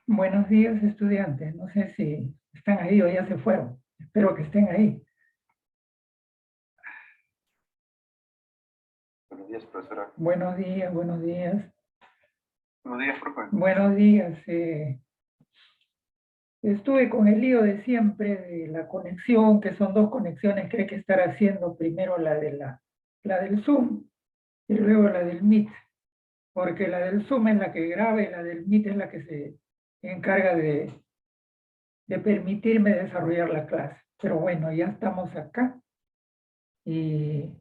Buenos días, estudiantes. No sé si están ahí o ya se fueron. Espero que estén ahí. Buenos días, profesora. Buenos días, buenos días. Buenos días, profe. Buenos días. Estuve con el lío de siempre de la conexión, que son dos conexiones que hay que estar haciendo. Primero la del Zoom y luego la del Meet. Porque la del Zoom es la que graba y la del Meet es la que se encarga de permitirme desarrollar la clase. Pero bueno, ya estamos acá. Y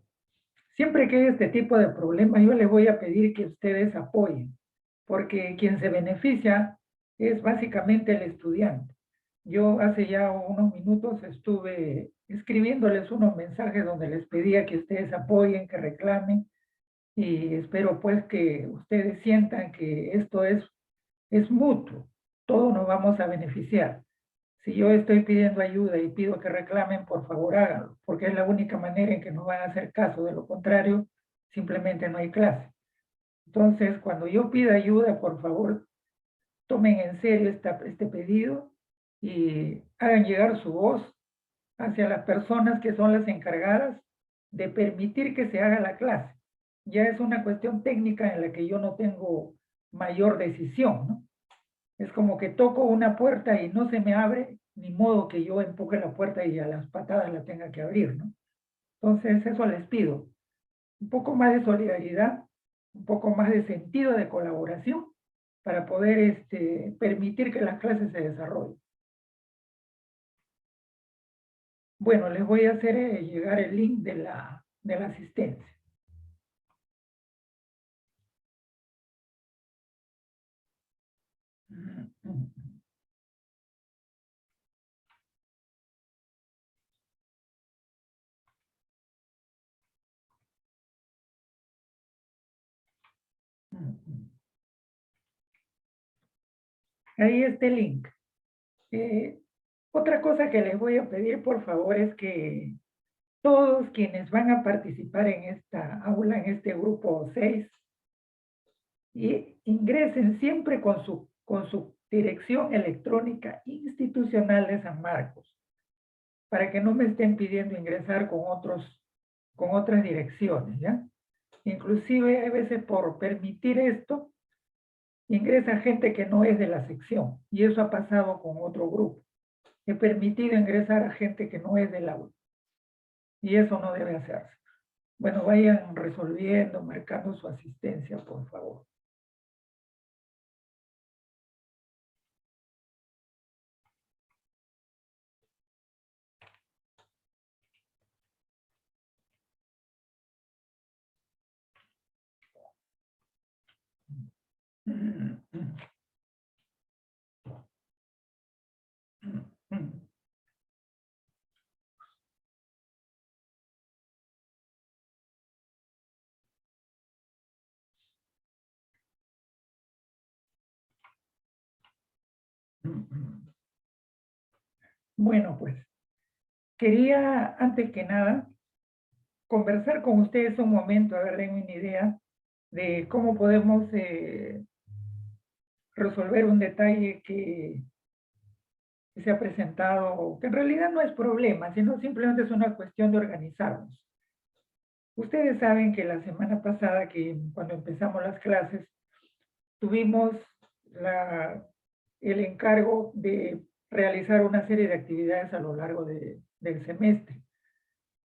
siempre que hay este tipo de problemas, yo les voy a pedir que ustedes apoyen, porque quien se beneficia es básicamente el estudiante. Yo hace ya unos minutos estuve escribiéndoles unos mensajes donde les pedía que ustedes apoyen, que reclamen, y espero pues que ustedes sientan que esto es mutuo, todos nos vamos a beneficiar. Si yo estoy pidiendo ayuda y pido que reclamen, por favor háganlo, porque es la única manera en que nos van a hacer caso. De lo contrario, simplemente no hay clase. Entonces, cuando yo pido ayuda, por favor, tomen en serio este pedido y hagan llegar su voz hacia las personas que son las encargadas de permitir que se haga la clase. Ya es una cuestión técnica en la que yo no tengo mayor decisión, ¿no? Es como que toco una puerta y no se me abre, ni modo que yo empuje la puerta y a las patadas la tenga que abrir, ¿no? Entonces, eso les pido. Un poco más de solidaridad, un poco más de sentido de colaboración para poder permitir que las clases se desarrollen. Bueno, les voy a hacer llegar el link de la asistencia. Ahí está el link. Otra cosa que les voy a pedir, por favor, es que todos quienes van a participar en esta aula, en este grupo 6, y ingresen siempre con su dirección electrónica institucional de San Marcos, para que no me estén pidiendo ingresar con otras direcciones, ¿ya? Inclusive, a veces por permitir esto, ingresa gente que no es de la sección, y eso ha pasado con otro grupo. He permitido ingresar a gente que no es del aula, y eso no debe hacerse. Bueno, vayan resolviendo, marcando su asistencia, por favor. Bueno, pues quería antes que nada conversar con ustedes un momento, a ver, denme una idea de cómo podemos resolver un detalle que se ha presentado, que en realidad no es problema, sino simplemente es una cuestión de organizarnos. Ustedes saben que la semana pasada, que cuando empezamos las clases, tuvimos el encargo de realizar una serie de actividades a lo largo del semestre.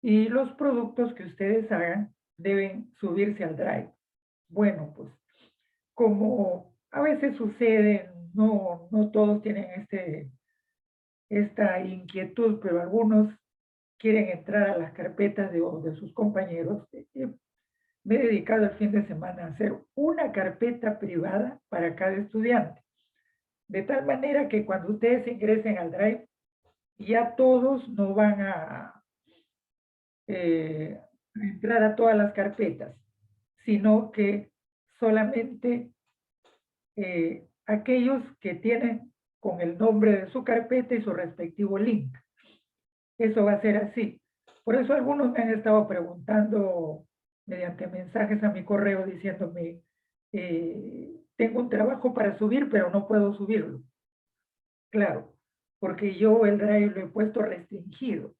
Y los productos que ustedes hagan deben subirse al Drive. Bueno, pues como a veces sucede, no todos tienen esta inquietud, pero algunos quieren entrar a las carpetas de sus compañeros. Me he dedicado el fin de semana a hacer una carpeta privada para cada estudiante, de tal manera que cuando ustedes ingresen al Drive, ya todos no van a entrar a todas las carpetas, sino que solamente aquellos que tienen con el nombre de su carpeta y su respectivo link. Eso va a ser así. Por eso algunos me han estado preguntando mediante mensajes a mi correo diciéndome, tengo un trabajo para subir, pero no puedo subirlo. Claro, porque yo el Drive lo he puesto restringido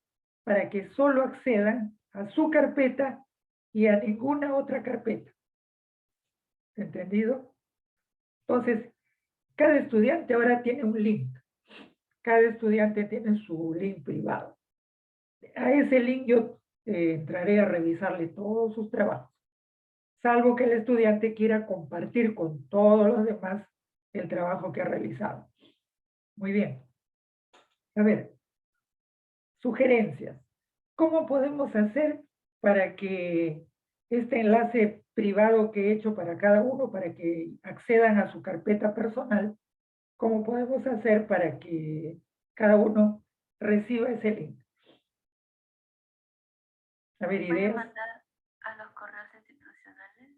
para que solo accedan a su carpeta y a ninguna otra carpeta. ¿Entendido? Entonces, cada estudiante ahora tiene un link. Cada estudiante tiene su link privado. A ese link yo entraré a revisarle todos sus trabajos, salvo que el estudiante quiera compartir con todos los demás el trabajo que ha realizado. Muy bien. A ver, sugerencias. ¿Cómo podemos hacer para que este enlace privado que he hecho para cada uno, para que accedan a su carpeta personal, cómo podemos hacer para que cada uno reciba ese link? A ver, Puede ideas. mandar a los correos institucionales.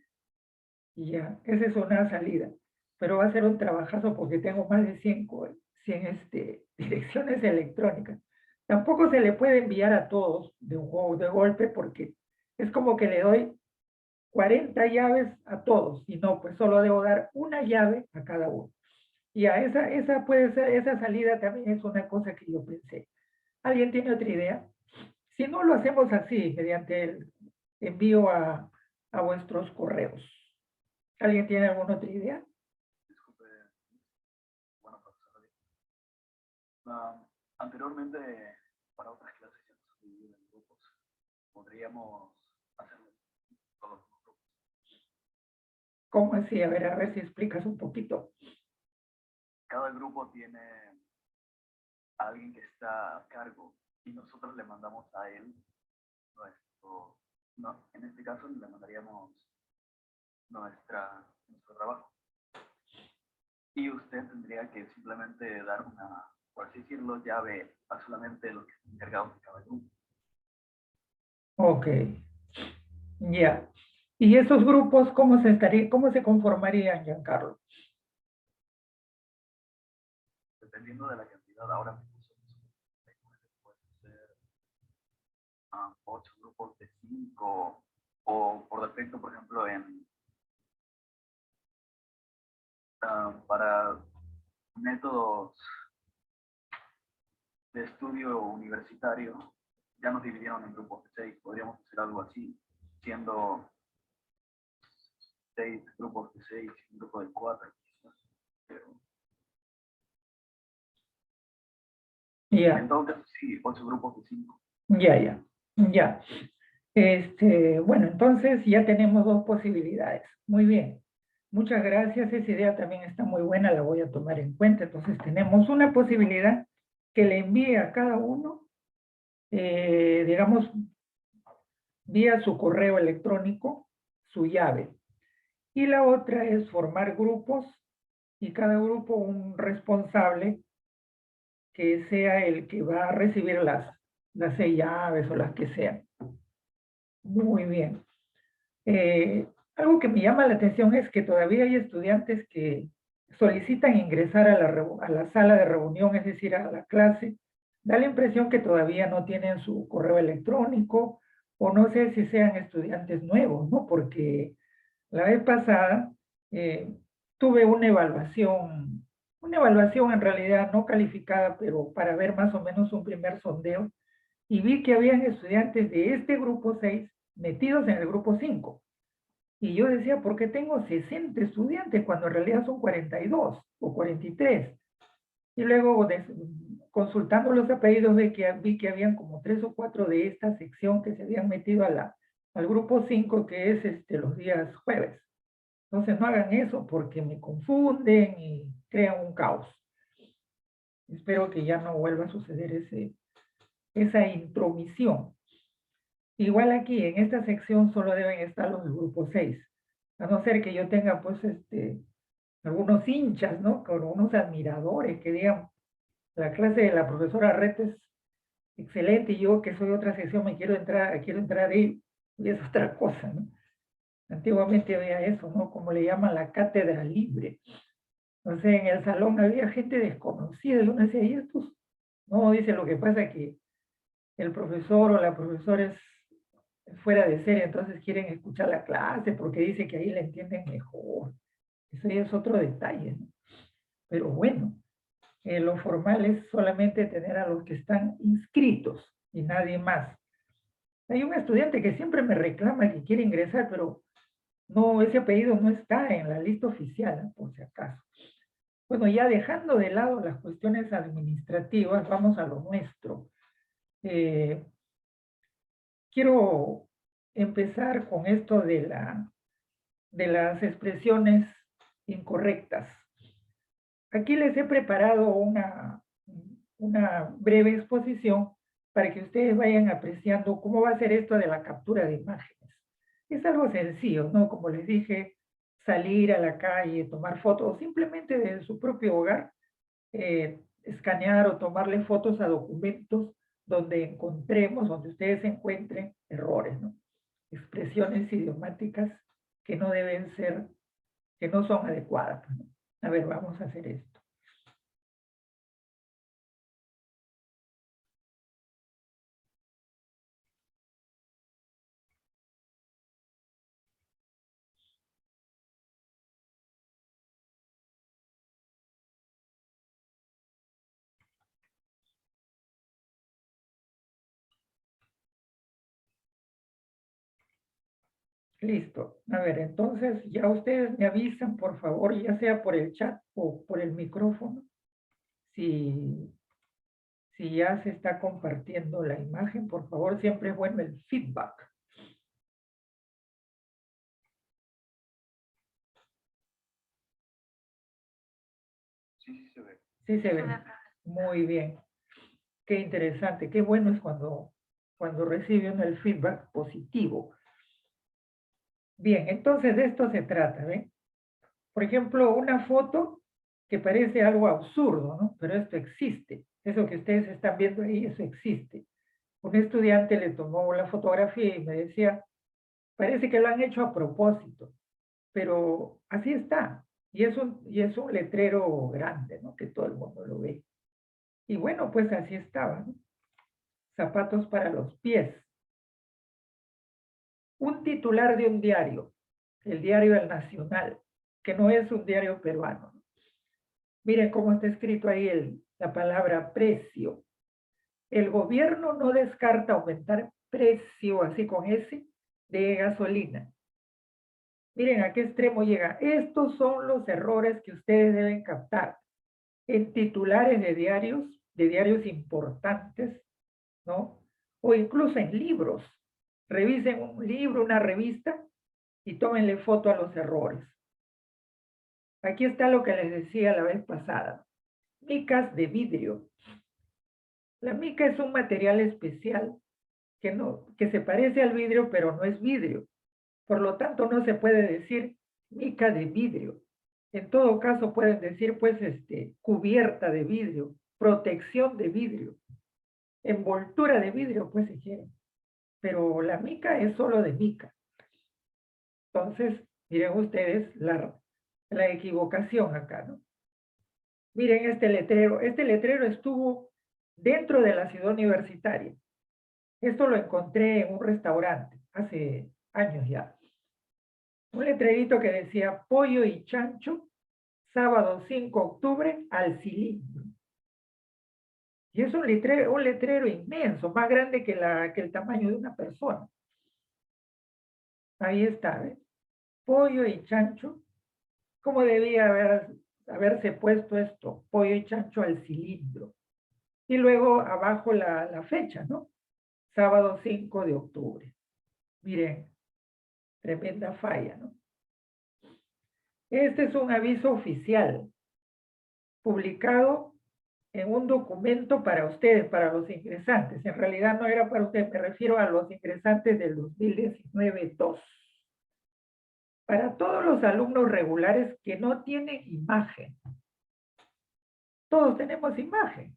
Y ya, esa es una salida. Pero va a ser un trabajazo porque tengo más de 100 direcciones electrónicas. Tampoco se le puede enviar a todos de golpe porque es como que le doy 40 llaves a todos y no, pues solo debo dar una llave a cada uno. Y a esa puede ser, esa salida también es una cosa que yo pensé. ¿Alguien tiene otra idea? Si no, lo hacemos así, mediante el envío a vuestros correos. ¿Alguien tiene alguna otra idea? Disculpe, bueno, profesor. Anteriormente, para otras clases ya nos dividían en grupos. Podríamos hacerlo todos los grupos. ¿Cómo así? A ver si explicas un poquito. Cada grupo tiene a alguien que está a cargo y nosotros le mandamos a él nuestro, no, en este caso le mandaríamos nuestro trabajo. Y usted tendría que simplemente dar una, por así decirlo, llave a solamente los que están encargados de cada grupo. Ok, ya. ¿Y esos grupos cómo se conformarían, Giancarlo? Dependiendo de la cantidad, ahora mismo pueden ser 8 grupos de 5, o por defecto, por ejemplo, para métodos de estudio universitario, ya nos dividieron en grupos de 6. Podríamos hacer algo así, siendo 6 grupos de 6 y un grupo de 4. Pero Ya, en todo caso, sí, 8 grupos de 5. ya. Bueno, entonces ya tenemos dos posibilidades. Muy bien. Muchas gracias. Esa idea también está muy buena, la voy a tomar en cuenta. Entonces tenemos una posibilidad que le envíe a cada uno, digamos, vía su correo electrónico, su llave. Y la otra es formar grupos y cada grupo un responsable que sea el que va a recibir las 6 llaves o las que sean. Muy bien. Algo que me llama la atención es que todavía hay estudiantes que solicitan ingresar a la sala de reunión, es decir, a la clase. Da la impresión que todavía no tienen su correo electrónico o no sé si sean estudiantes nuevos, ¿no? Porque la vez pasada eh, tuve una evaluación en realidad no calificada, pero para ver más o menos un primer sondeo, y vi que habían estudiantes de este grupo 6 metidos en el grupo 5. Y yo decía, ¿por qué tengo 60 estudiantes cuando en realidad son 42 o 43? Y luego, consultando los apellidos, vi que habían como 3 o 4 de esta sección que se habían metido al grupo 5, que es los días jueves. Entonces no hagan eso porque me confunden y crean un caos. Espero que ya no vuelva a suceder esa intromisión. Igual aquí, en esta sección solo deben estar los del grupo 6, a no ser que yo tenga pues algunos hinchas, ¿no? Con unos admiradores que digan, la clase de la profesora Ret es excelente y yo que soy otra sección me quiero entrar ahí, y es otra cosa, ¿no? Antiguamente había eso, ¿no? Como le llaman la cátedra libre. Entonces en el salón había gente desconocida y uno decía, ¿y estos? No, dice, lo que pasa es que el profesor o la profesora es fuera de serie, entonces quieren escuchar la clase porque dice que ahí la entienden mejor. Eso ya es otro detalle, ¿no? Pero bueno, Lo formal es solamente tener a los que están inscritos y nadie más. Hay un estudiante que siempre me reclama que quiere ingresar, pero no, ese apellido no está en la lista oficial, ¿no? Por si acaso. Bueno, ya dejando de lado las cuestiones administrativas, vamos a lo nuestro. Quiero empezar con esto de las expresiones incorrectas. Aquí les he preparado una breve exposición para que ustedes vayan apreciando cómo va a ser esto de la captura de imágenes. Es algo sencillo, ¿no? Como les dije, salir a la calle, tomar fotos, o simplemente desde su propio hogar, escanear o tomarle fotos a documentos donde encontremos, donde ustedes encuentren errores, ¿no? Expresiones idiomáticas que no deben ser, que no son adecuadas, ¿no? A ver, vamos a hacer esto. Listo. A ver, entonces ya ustedes me avisan, por favor, ya sea por el chat o por el micrófono, si, si ya se está compartiendo la imagen, por favor, siempre es bueno el feedback. Sí, sí se ve. Sí se ve. Muy bien. Qué interesante. Qué bueno es cuando recibe uno el feedback positivo. Bien, entonces de esto se trata, ¿ven? Por ejemplo, una foto que parece algo absurdo, ¿no? Pero esto existe. Eso que ustedes están viendo ahí, eso existe. Un estudiante le tomó la fotografía y me decía, parece que lo han hecho a propósito, pero así está. Y es un letrero grande, ¿no? Que todo el mundo lo ve. Y bueno, pues así estaba, ¿no? Zapatos para los pies. Un titular de un diario, el diario El Nacional, que no es un diario peruano. Miren cómo está escrito ahí la palabra precio. El gobierno no descarta aumentar precio, así con S, de gasolina. Miren a qué extremo llega. Estos son los errores que ustedes deben captar en titulares de diarios importantes, ¿no? O incluso en libros. Revisen un libro, una revista y tómenle foto a los errores. Aquí está lo que les decía la vez pasada. Micas de vidrio. La mica es un material especial que se parece al vidrio, pero no es vidrio. Por lo tanto, no se puede decir mica de vidrio. En todo caso, pueden decir, pues, cubierta de vidrio, protección de vidrio, envoltura de vidrio, pues, si quieren. Pero la mica es solo de mica. Entonces, miren ustedes la equivocación acá, ¿no? Miren este letrero. Este letrero estuvo dentro de la ciudad universitaria. Esto lo encontré en un restaurante hace años ya. Un letrerito que decía pollo y chancho, sábado 5 de octubre, al cilindro. Y es un letrero inmenso, más grande que el tamaño de una persona. Ahí está, ¿ves? Pollo y chancho. ¿Cómo debía haberse puesto esto? Pollo y chancho al cilindro. Y luego abajo la fecha, ¿no? Sábado 5 de octubre. Miren, tremenda falla, ¿no? Este es un aviso oficial, publicado en un documento para ustedes, para los ingresantes. En realidad no era para ustedes, me refiero a los ingresantes del 2019-2. Para todos los alumnos regulares que no tienen imagen. Todos tenemos imagen.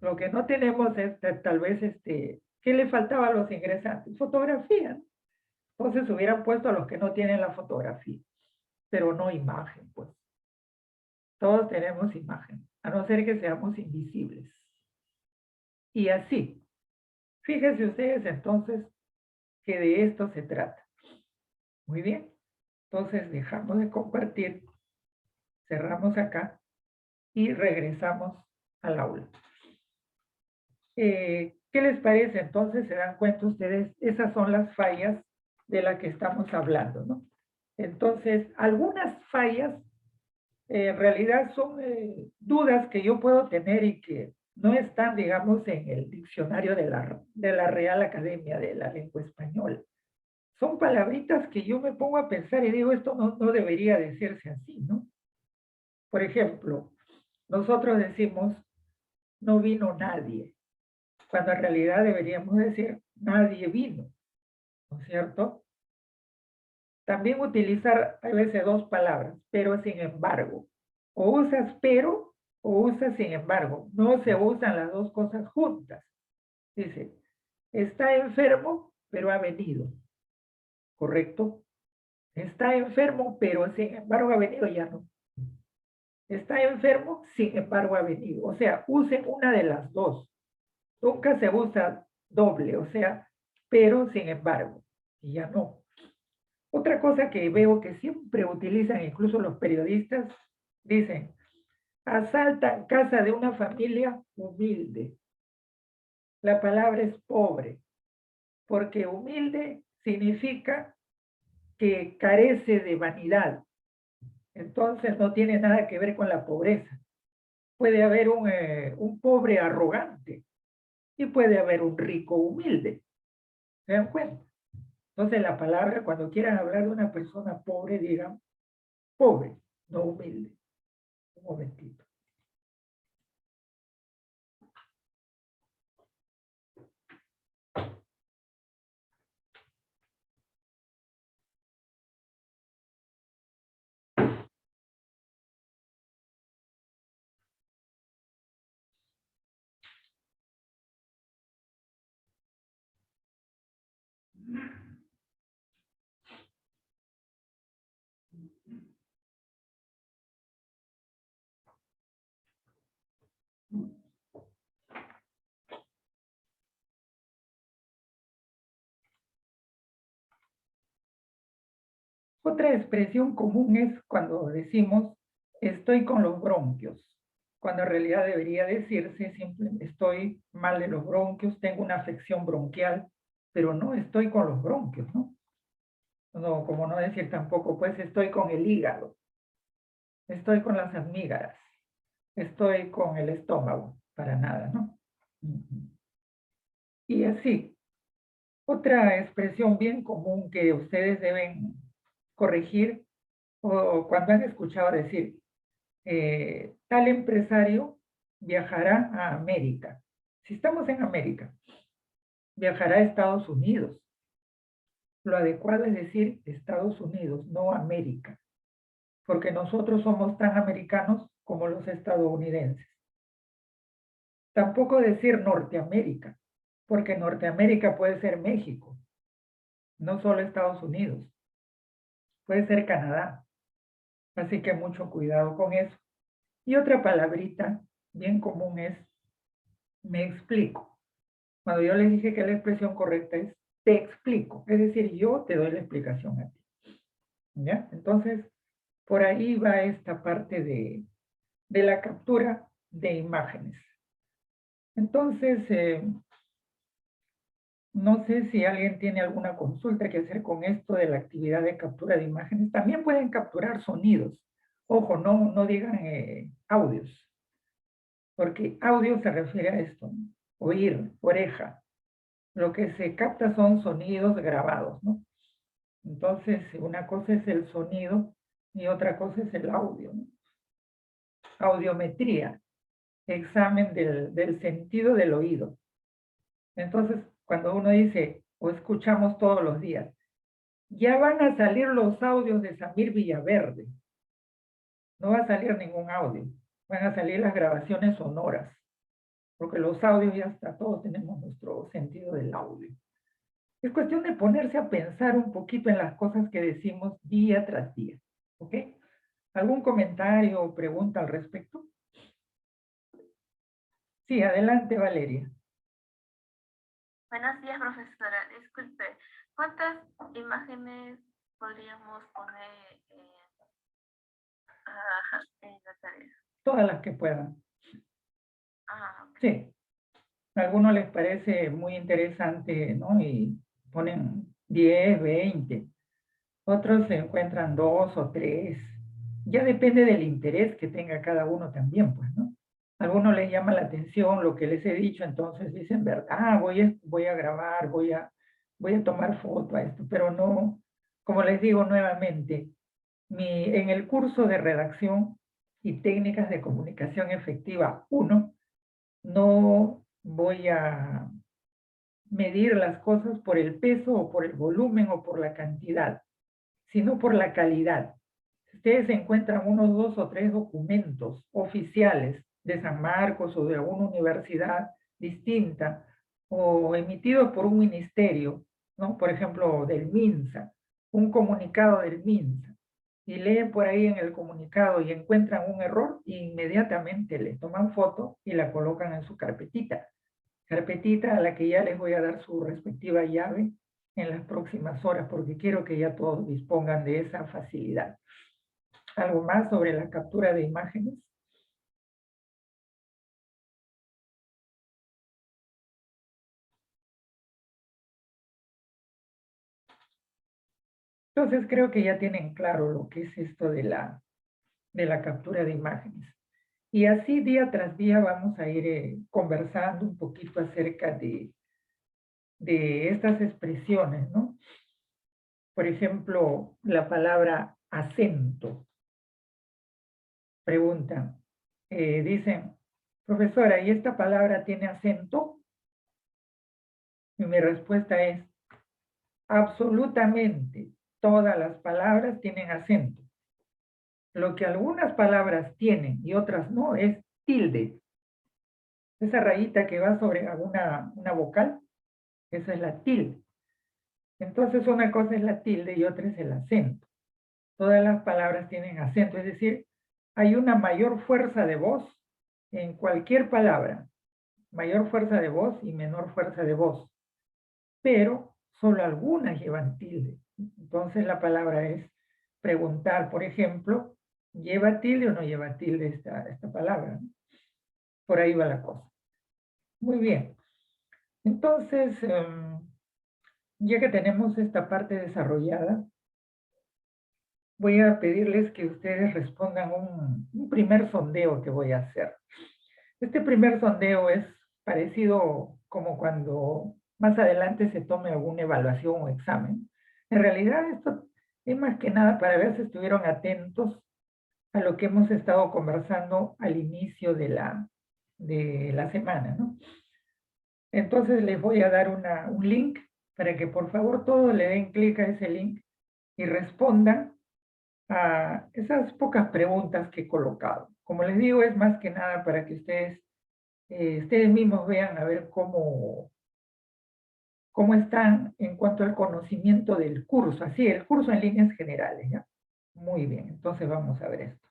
Lo que no tenemos es tal vez, ¿qué le faltaba a los ingresantes? Fotografía. Entonces hubieran puesto a los que no tienen la fotografía, pero no imagen, pues. Todos tenemos imagen, a no ser que seamos invisibles. Y así, fíjense ustedes entonces que de esto se trata. Muy bien, entonces dejamos de compartir, cerramos acá y regresamos al aula. ¿Qué les parece? Entonces, se dan cuenta ustedes, esas son las fallas de las que estamos hablando, ¿no? Entonces, algunas fallas en realidad son dudas que yo puedo tener y que no están, digamos, en el diccionario de la Real Academia de la Lengua Española. Son palabritas que yo me pongo a pensar y digo, esto no debería decirse así, ¿no? Por ejemplo, nosotros decimos, no vino nadie, cuando en realidad deberíamos decir, nadie vino, ¿no es cierto? También utilizar a veces dos palabras, pero sin embargo. O usas pero o usas sin embargo. No se usan las dos cosas juntas. Dice, está enfermo, pero ha venido. ¿Correcto? Está enfermo, pero sin embargo ha venido, ya no. Está enfermo, sin embargo ha venido. O sea, usen una de las dos. Nunca se usa doble, o sea, pero sin embargo, y ya no. Otra cosa que veo que siempre utilizan incluso los periodistas, dicen, asaltan casa de una familia humilde. La palabra es pobre, porque humilde significa que carece de vanidad. Entonces no tiene nada que ver con la pobreza. Puede haber un pobre arrogante y puede haber un rico humilde. ¿Se dan cuenta? Entonces la palabra, cuando quieran hablar de una persona pobre, digan pobre, no humilde. Un momentito. Otra expresión común es cuando decimos estoy con los bronquios, cuando en realidad debería decirse simplemente estoy mal de los bronquios, tengo una afección bronquial, pero no estoy con los bronquios, ¿no? No, como no decir tampoco, pues estoy con el hígado, estoy con las amígdalas, estoy con el estómago, para nada, ¿no? Y así, otra expresión bien común que ustedes deben corregir o cuando han escuchado decir, tal empresario viajará a América. Si estamos en América, viajará a Estados Unidos. Lo adecuado es decir Estados Unidos, no América, porque nosotros somos tan americanos como los estadounidenses. Tampoco decir Norteamérica, porque Norteamérica puede ser México, no solo Estados Unidos, puede ser Canadá. Así que mucho cuidado con eso. Y otra palabrita bien común es me explico. Cuando yo les dije que la expresión correcta es te explico, es decir, yo te doy la explicación a ti. ¿Ya? Entonces, por ahí va esta parte de la captura de imágenes. Entonces, no sé si alguien tiene alguna consulta que hacer con esto de la actividad de captura de imágenes. También pueden capturar sonidos. Ojo, no digan audios, porque audio se refiere a esto, ¿no? Oír, oreja. Lo que se capta son sonidos grabados, ¿no? Entonces, una cosa es el sonido y otra cosa es el audio, ¿no? Audiometría, examen del sentido del oído. Entonces, cuando uno dice, o escuchamos todos los días, ya van a salir los audios de Samir Villaverde. No va a salir ningún audio, van a salir las grabaciones sonoras, porque los audios ya está, todos tenemos nuestro sentido del audio. Es cuestión de ponerse a pensar un poquito en las cosas que decimos día tras día, ¿ok? ¿Algún comentario o pregunta al respecto? Sí, adelante, Valeria. Buenos días, profesora. Disculpe, ¿cuántas imágenes podríamos poner en la tarea? Todas las que puedan. Ok. Sí, a algunos les parece muy interesante, ¿no? Y ponen 10, 20. Otros se encuentran 2 o 3. Ya depende del interés que tenga cada uno también, pues, ¿no? A algunos les llama la atención lo que les he dicho, entonces dicen, ¿verdad? Voy a grabar, voy a tomar foto a esto, pero no, como les digo nuevamente, en el curso de redacción y técnicas de comunicación efectiva 1, no voy a medir las cosas por el peso o por el volumen o por la cantidad, sino por la calidad. Si ustedes encuentran unos 2 o 3 documentos oficiales de San Marcos o de alguna universidad distinta o emitidos por un ministerio, ¿no? Por ejemplo, del MINSA, un comunicado del MINSA, y leen por ahí en el comunicado y encuentran un error, inmediatamente le toman foto y la colocan en su carpetita a la que ya les voy a dar su respectiva llave en las próximas horas, porque quiero que ya todos dispongan de esa facilidad. ¿Algo más sobre la captura de imágenes? Entonces creo que ya tienen claro lo que es esto de la captura de imágenes. Y así día tras día vamos a ir conversando un poquito acerca de estas expresiones, ¿no? Por ejemplo, la palabra acento. Preguntan, dicen, profesora, ¿y esta palabra tiene acento? Y mi respuesta es, absolutamente, todas las palabras tienen acento. Lo que algunas palabras tienen y otras no es tilde. Esa rayita que va sobre una vocal, esa es la tilde. Entonces una cosa es la tilde y otra es el acento. Todas las palabras tienen acento, es decir, hay una mayor fuerza de voz en cualquier palabra, mayor fuerza de voz y menor fuerza de voz, pero solo algunas llevan tilde. Entonces la palabra es preguntar, por ejemplo, ¿lleva tilde o no lleva tilde esta palabra? Por ahí va la cosa. Muy bien. Entonces, ya que tenemos esta parte desarrollada, voy a pedirles que ustedes respondan un primer sondeo que voy a hacer. Este primer sondeo es parecido como cuando más adelante se tome alguna evaluación o examen. En realidad esto es más que nada para ver si estuvieron atentos a lo que hemos estado conversando al inicio de la semana, ¿no? Entonces les voy a dar un link para que por favor todos le den clic a ese link y respondan a esas pocas preguntas que he colocado. Como les digo, es más que nada para que ustedes mismos vean a ver cómo están en cuanto al conocimiento del curso, así, el curso en líneas generales, ¿ya? Muy bien, entonces vamos a ver esto.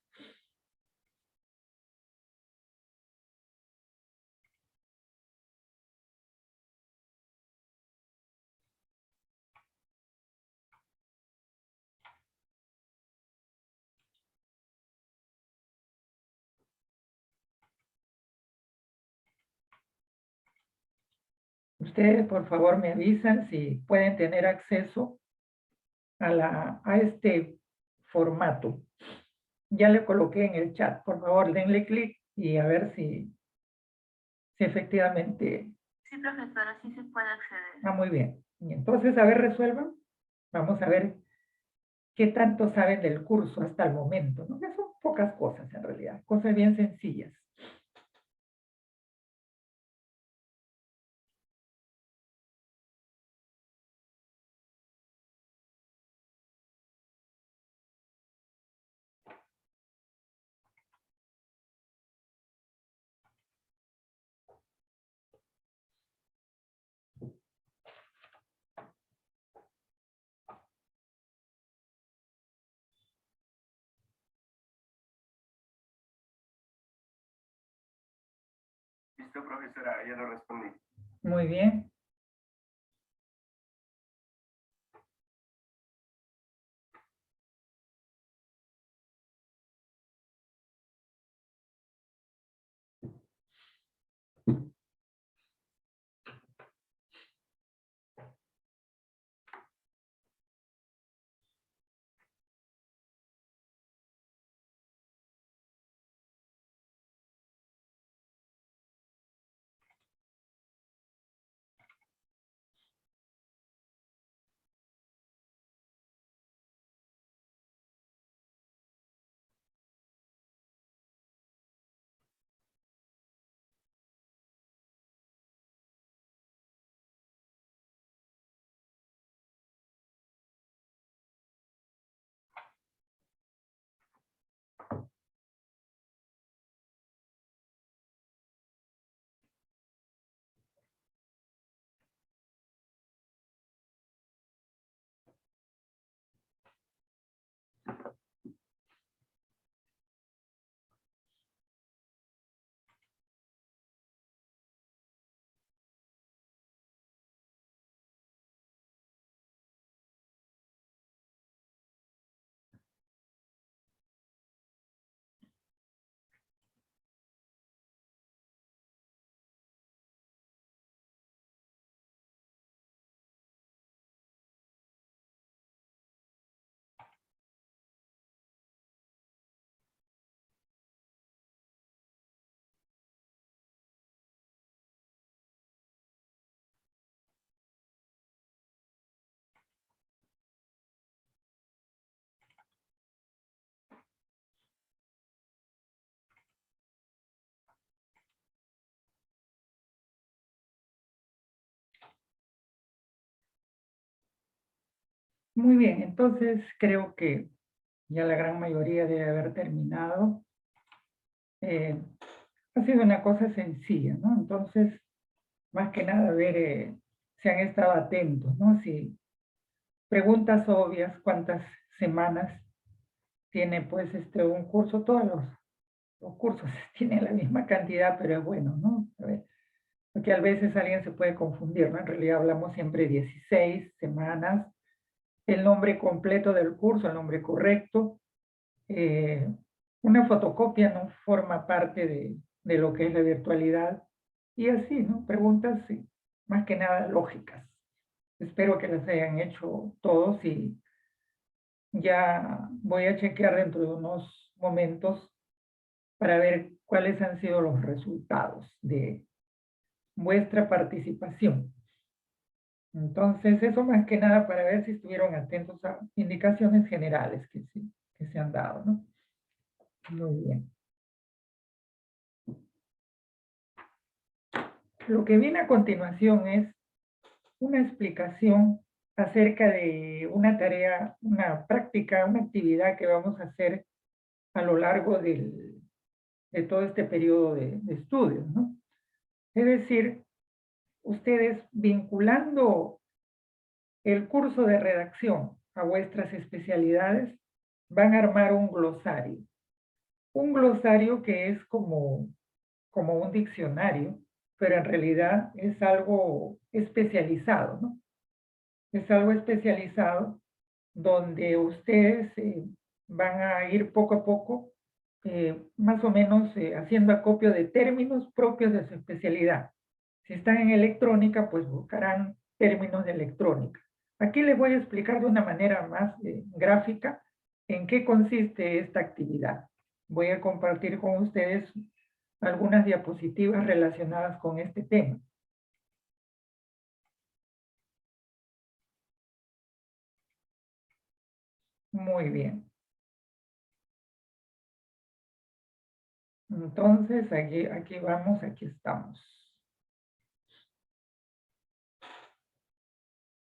Ustedes, por favor, me avisan si pueden tener acceso a este formato. Ya le coloqué en el chat, por favor, denle clic y a ver si efectivamente. Sí, profesora, sí se puede acceder. Muy bien. Y entonces, a ver, resuelvan. Vamos a ver qué tanto saben del curso hasta el momento, ¿no? Que son pocas cosas en realidad, cosas bien sencillas. Listo, profesora, ya lo respondí. Muy bien. Muy bien, entonces creo que ya la gran mayoría debe haber terminado. Ha sido una cosa sencilla, ¿no? Entonces, más que nada, ver si han estado atentos, ¿no? Si preguntas obvias, cuántas semanas tiene pues un curso, todos los cursos tienen la misma cantidad, pero es bueno, ¿no? A ver, porque a veces alguien se puede confundir, ¿no? En realidad hablamos siempre de 16 semanas, el nombre completo del curso, el nombre correcto. Eh, una fotocopia no forma parte de lo que es la virtualidad. Y así, ¿no? Preguntas, sí, más que nada lógicas. Espero que las hayan hecho todos y ya voy a chequear dentro de unos momentos para ver cuáles han sido los resultados de vuestra participación. Entonces, eso más que nada para ver si estuvieron atentos a indicaciones generales que se han dado, ¿no? Muy bien. Lo que viene a continuación es una explicación acerca de una tarea, una práctica, una actividad que vamos a hacer a lo largo de todo este periodo de estudios, ¿no? Es decir, ustedes vinculando el curso de redacción a vuestras especialidades van a armar un glosario. Un glosario que es como un diccionario, pero en realidad es algo especializado, ¿no? Es algo especializado donde ustedes van a ir poco a poco, más o menos haciendo acopio de términos propios de su especialidad. Si están en electrónica, pues buscarán términos de electrónica. Aquí les voy a explicar de una manera más gráfica en qué consiste esta actividad. Voy a compartir con ustedes algunas diapositivas relacionadas con este tema. Muy bien. Entonces, aquí vamos, aquí estamos.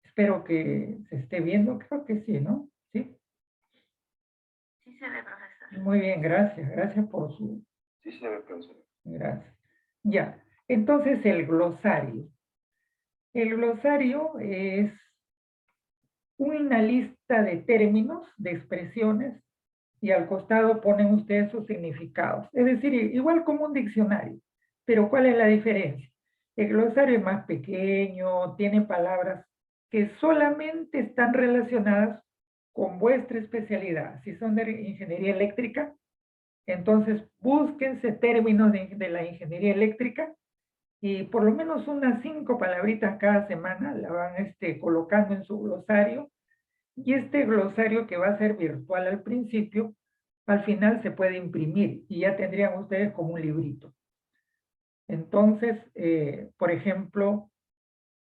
Espero que se esté viendo, creo que sí, ¿no? Sí. Sí se ve, profesor. Muy bien, gracias. Gracias por su... Sí se ve, profesor. Gracias. Ya, entonces el glosario. El glosario es una lista de términos, de expresiones, y al costado ponen ustedes sus significados. Es decir, igual como un diccionario. Pero ¿cuál es la diferencia? El glosario es más pequeño, tiene palabras que solamente están relacionadas con vuestra especialidad. Si son de ingeniería eléctrica, entonces búsquense términos de la ingeniería eléctrica y por lo menos unas 5 palabritas cada semana la van colocando en su glosario. Y este glosario, que va a ser virtual al principio, al final se puede imprimir y ya tendrían ustedes como un librito. Entonces, por ejemplo,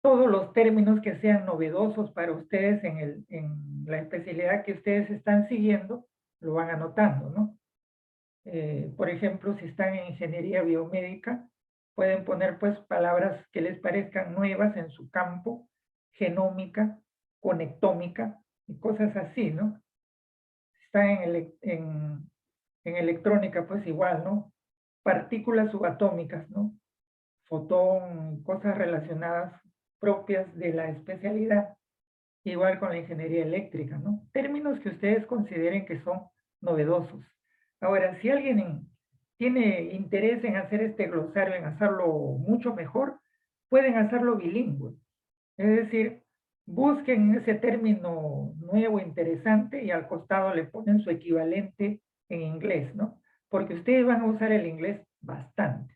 todos los términos que sean novedosos para ustedes en la especialidad que ustedes están siguiendo, lo van anotando, ¿no? Por ejemplo, si están en ingeniería biomédica, pueden poner pues palabras que les parezcan nuevas en su campo, genómica, conectómica y cosas así, ¿no? Si están en electrónica, pues igual, ¿no? Partículas subatómicas, ¿no? Fotón, cosas relacionadas propias de la especialidad, igual con la ingeniería eléctrica, ¿no? Términos que ustedes consideren que son novedosos. Ahora, si alguien tiene interés en hacer este glosario, en hacerlo mucho mejor, pueden hacerlo bilingüe. Es decir, busquen ese término nuevo, interesante, y al costado le ponen su equivalente en inglés, ¿no? Porque ustedes van a usar el inglés bastante.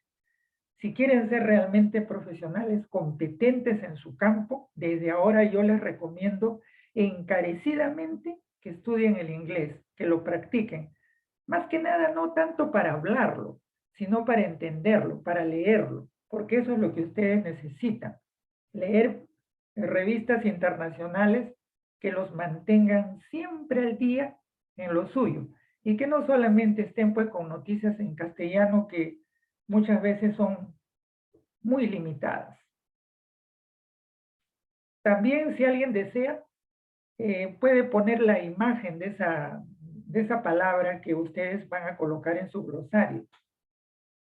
Si quieren ser realmente profesionales, competentes en su campo, desde ahora yo les recomiendo encarecidamente que estudien el inglés, que lo practiquen. Más que nada, no tanto para hablarlo, sino para entenderlo, para leerlo, porque eso es lo que ustedes necesitan. Leer revistas internacionales que los mantengan siempre al día en lo suyo y que no solamente estén pues con noticias en castellano que muchas veces son muy limitadas. También, si alguien desea, puede poner la imagen de esa palabra que ustedes van a colocar en su glosario.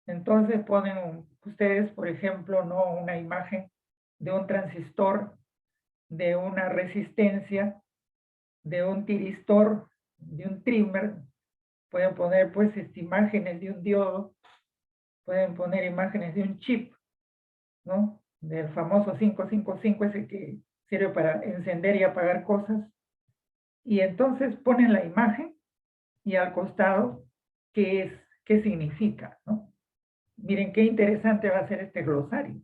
Entonces ponen ustedes, por ejemplo, ¿no? Una imagen de un transistor, de una resistencia, de un tiristor, de un trimmer. Pueden poner pues imágenes de un diodo, pueden poner imágenes de un chip, ¿no? Del famoso 555, ese que sirve para encender y apagar cosas. Y entonces ponen la imagen y al costado qué significa, ¿no? Miren qué interesante va a ser este glosario.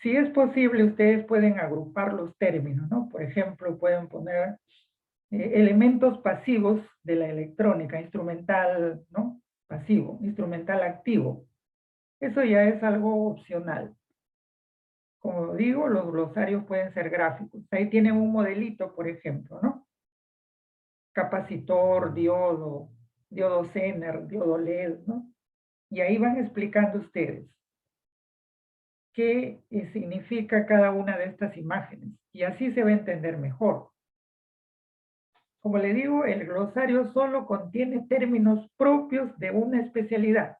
Si es posible, ustedes pueden agrupar los términos, ¿no? Por ejemplo, pueden poner elementos pasivos de la electrónica, instrumental, ¿no? Pasivo, instrumental activo. Eso ya es algo opcional. Como digo, los glosarios pueden ser gráficos. Ahí tienen un modelito, por ejemplo, ¿no? Capacitor, diodo, diodo Zener, diodo LED, ¿no? Y ahí van explicando ustedes qué significa cada una de estas imágenes. Y así se va a entender mejor. Como le digo, el glosario solo contiene términos propios de una especialidad.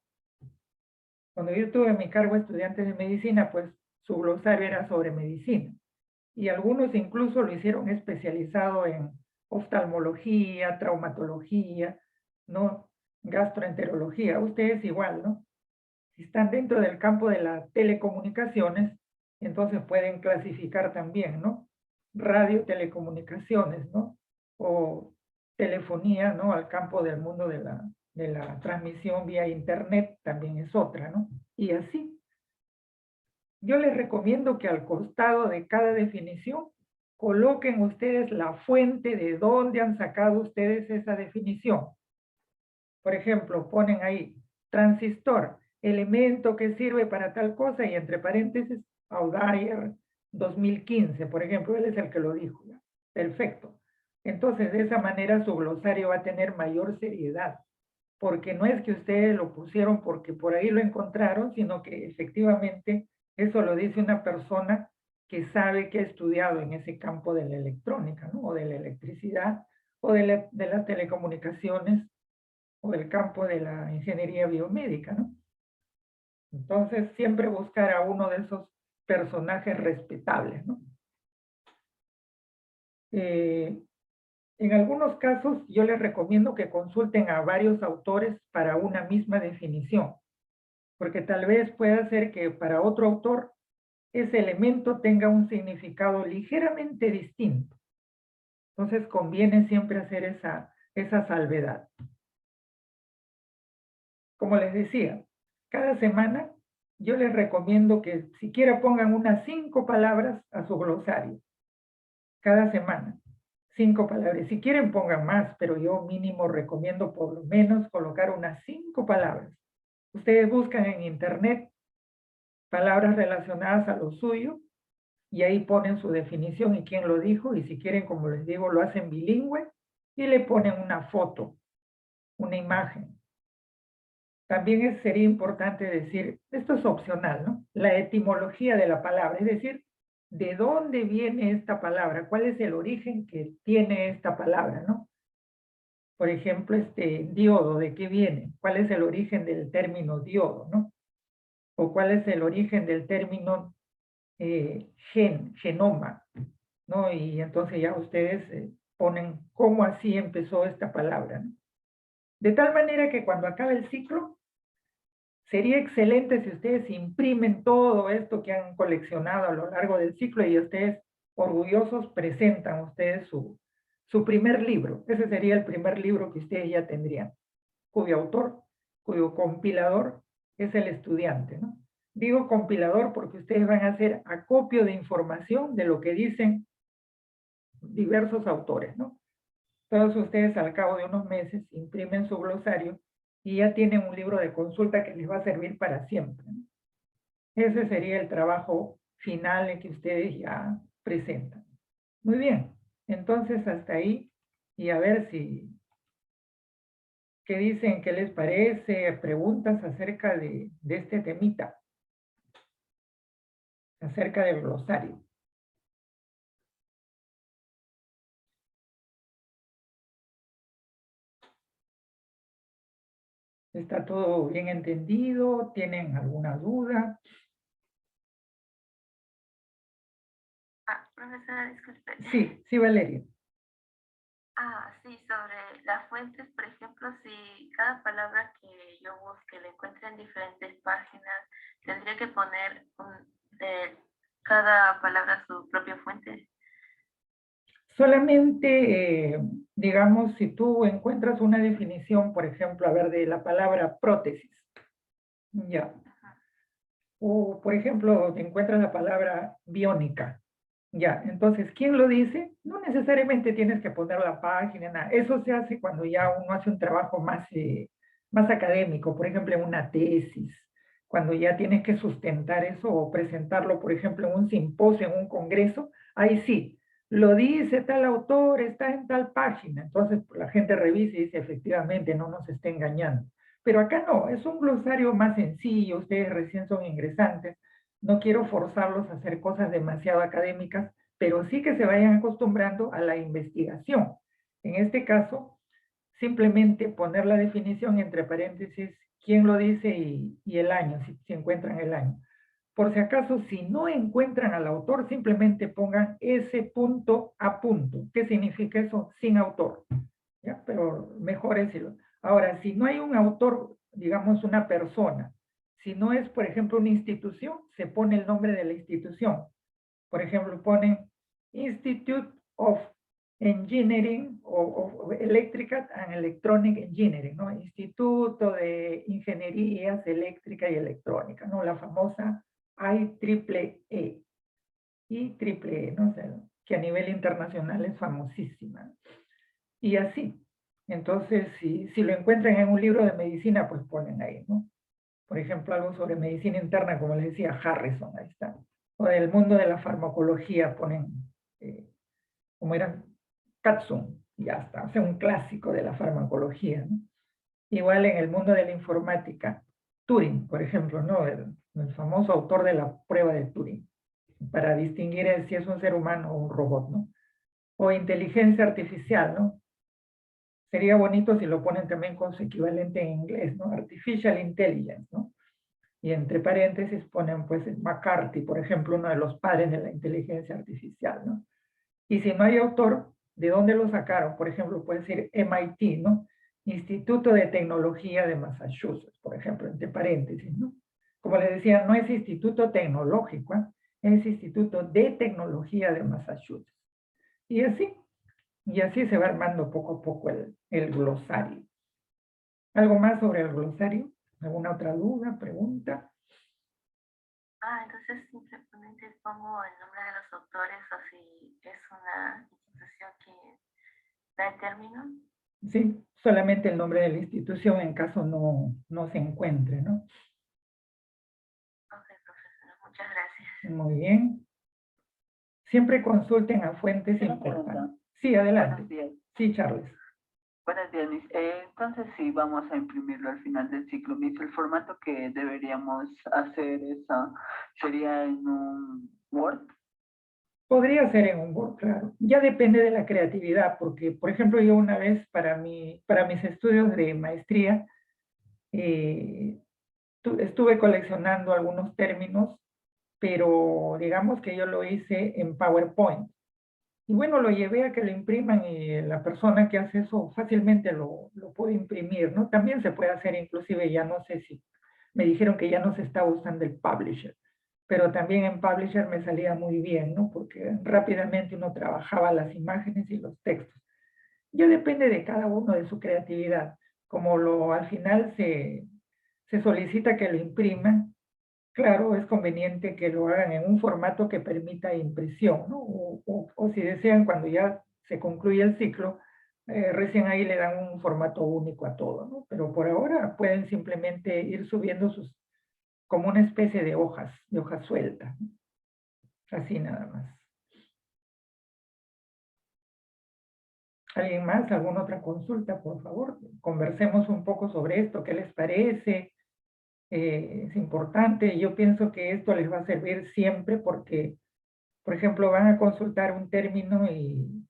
Cuando yo tuve a mi cargo estudiantes de medicina, pues su glosario era sobre medicina. Y algunos incluso lo hicieron especializado en oftalmología, traumatología, ¿no? Gastroenterología. Ustedes igual, ¿no? Si están dentro del campo de las telecomunicaciones, entonces pueden clasificar también, ¿no? Radio, telecomunicaciones, ¿no? O telefonía, ¿no? Al campo del mundo de la transmisión vía internet también es otra, ¿no? Y así. Yo les recomiendo que al costado de cada definición coloquen ustedes la fuente de dónde han sacado ustedes esa definición. Por ejemplo, ponen ahí transistor, elemento que sirve para tal cosa y entre paréntesis, Audayer 2015, por ejemplo, él es el que lo dijo. ¿Ya? Perfecto. Entonces, de esa manera su glosario va a tener mayor seriedad, porque no es que ustedes lo pusieron porque por ahí lo encontraron, sino que efectivamente eso lo dice una persona que sabe que ha estudiado en ese campo de la electrónica, ¿no? O de la electricidad, o de las telecomunicaciones, o el campo de la ingeniería biomédica, ¿no? Entonces, siempre buscar a uno de esos personajes respetables, ¿no? En algunos casos, yo les recomiendo que consulten a varios autores para una misma definición, porque tal vez pueda ser que para otro autor ese elemento tenga un significado ligeramente distinto. Entonces, conviene siempre hacer esa salvedad. Como les decía, cada semana yo les recomiendo que siquiera pongan unas 5 palabras a su glosario. Cada semana, 5 palabras. Si quieren pongan más, pero yo mínimo recomiendo por lo menos colocar unas 5 palabras. Ustedes buscan en internet palabras relacionadas a lo suyo y ahí ponen su definición y quién lo dijo. Y si quieren, como les digo, lo hacen bilingüe y le ponen una foto, una imagen. También sería importante decir, esto es opcional, ¿no? La etimología de la palabra, es decir, ¿de dónde viene esta palabra? ¿Cuál es el origen que tiene esta palabra, no? Por ejemplo, diodo, ¿de qué viene? ¿Cuál es el origen del término diodo, no? O ¿cuál es el origen del término genoma, ¿no? Y entonces ya ustedes ponen cómo así empezó esta palabra, ¿no? De tal manera que cuando acabe el ciclo, sería excelente si ustedes imprimen todo esto que han coleccionado a lo largo del ciclo y ustedes orgullosos presentan ustedes su primer libro. Ese sería el primer libro que ustedes ya tendrían, cuyo autor, cuyo compilador es el estudiante, ¿no? Digo compilador porque ustedes van a hacer acopio de información de lo que dicen diversos autores, ¿no? Todos ustedes al cabo de unos meses imprimen su glosario y ya tienen un libro de consulta que les va a servir para siempre, ¿no? Ese sería el trabajo final en que ustedes ya presentan. Muy bien, entonces hasta ahí y a ver qué dicen, qué les parece, preguntas acerca de este temita, acerca del glosario. ¿Está todo bien entendido? ¿Tienen alguna duda? Profesora, disculpe. Sí, Valeria. Sí, sobre las fuentes, por ejemplo, si cada palabra que yo busque la encuentro en diferentes páginas, tendría que poner de cada palabra su propia fuente. Solamente, digamos, si tú encuentras una definición, por ejemplo, a ver, de la palabra prótesis, ya. O, por ejemplo, te encuentras la palabra biónica, ya. Entonces, ¿quién lo dice? No necesariamente tienes que poner la página, nada. Eso se hace cuando ya uno hace un trabajo más académico, por ejemplo, en una tesis, cuando ya tienes que sustentar eso o presentarlo, por ejemplo, en un simposio, en un congreso, ahí sí, lo dice tal autor, está en tal página. Entonces, la gente revisa y dice, efectivamente, no nos está engañando. Pero acá no, es un glosario más sencillo, ustedes recién son ingresantes, no quiero forzarlos a hacer cosas demasiado académicas, pero sí que se vayan acostumbrando a la investigación. En este caso, simplemente poner la definición entre paréntesis, quién lo dice y el año, si encuentran el año. Por si acaso, si no encuentran al autor, simplemente pongan ese punto a punto. ¿Qué significa eso? Sin autor. ¿Ya? Pero mejor es decirlo. Ahora, si no hay un autor, digamos una persona, si no es, por ejemplo, una institución, se pone el nombre de la institución. Por ejemplo, ponen Institute of Engineering o Electrical and Electronic Engineering, ¿no? Instituto de Ingenierías Eléctrica y Electrónica, ¿no? La famosa IEEE. IEEE, ¿no? O sea, que a nivel internacional es famosísima. Y así. Entonces, si lo encuentran en un libro de medicina, pues ponen ahí, ¿no? Por ejemplo, algo sobre medicina interna, como les decía, Harrison, ahí está. O del mundo de la farmacología ponen, como eran, Katzun, y ya está. O sea, un clásico de la farmacología, ¿no? Igual en el mundo de la informática, Turing, por ejemplo, ¿no? El famoso autor de la prueba de Turing, para distinguir si es un ser humano o un robot, ¿no? O inteligencia artificial, ¿no? Sería bonito si lo ponen también con su equivalente en inglés, ¿no? Artificial Intelligence, ¿no? Y entre paréntesis ponen, pues, McCarthy, por ejemplo, uno de los padres de la inteligencia artificial, ¿no? Y si no hay autor, ¿de dónde lo sacaron? Por ejemplo, puede ser MIT, ¿no? Instituto de Tecnología de Massachusetts, por ejemplo, entre paréntesis, ¿no? Como les decía, no es instituto tecnológico, ¿eh? Es Instituto de Tecnología de Massachusetts. Y así se va armando poco a poco el glosario. ¿Algo más sobre el glosario? ¿Alguna otra duda, pregunta? Entonces simplemente pongo el nombre de los autores o si es una institución que da el término. Sí, solamente el nombre de la institución en caso no se encuentre, ¿no? Ok, profesora, muchas gracias. Muy bien. Siempre consulten a fuentes Una importantes. pregunta. Sí, adelante. Buenos días. Sí, Charles. Buenos días, Miss. Entonces, sí, vamos a imprimirlo al final del ciclo, Miss. El formato que deberíamos hacer sería en un Word. Podría ser en un Word, claro. Ya depende de la creatividad, porque, por ejemplo, yo una vez para mis estudios de maestría, eh, estuve coleccionando algunos términos, pero digamos que yo lo hice en PowerPoint. Y bueno, lo llevé a que lo impriman y la persona que hace eso fácilmente lo puede imprimir, ¿no? También se puede hacer, inclusive ya no sé si, me dijeron que ya no se está usando el Publisher, pero también en Publisher me salía muy bien, ¿no? Porque rápidamente uno trabajaba las imágenes y los textos. Ya depende de cada uno, de su creatividad. Como al final se solicita que lo impriman, claro, es conveniente que lo hagan en un formato que permita impresión, ¿no? O si desean, cuando ya se concluye el ciclo, recién ahí le dan un formato único a todo, ¿no? Pero por ahora pueden simplemente ir subiendo como una especie de hojas sueltas, ¿no? Así nada más. ¿Alguien más? ¿Alguna otra consulta, por favor? Conversemos un poco sobre esto, ¿qué les parece? Es importante, yo pienso que esto les va a servir siempre porque, por ejemplo, van a consultar un término y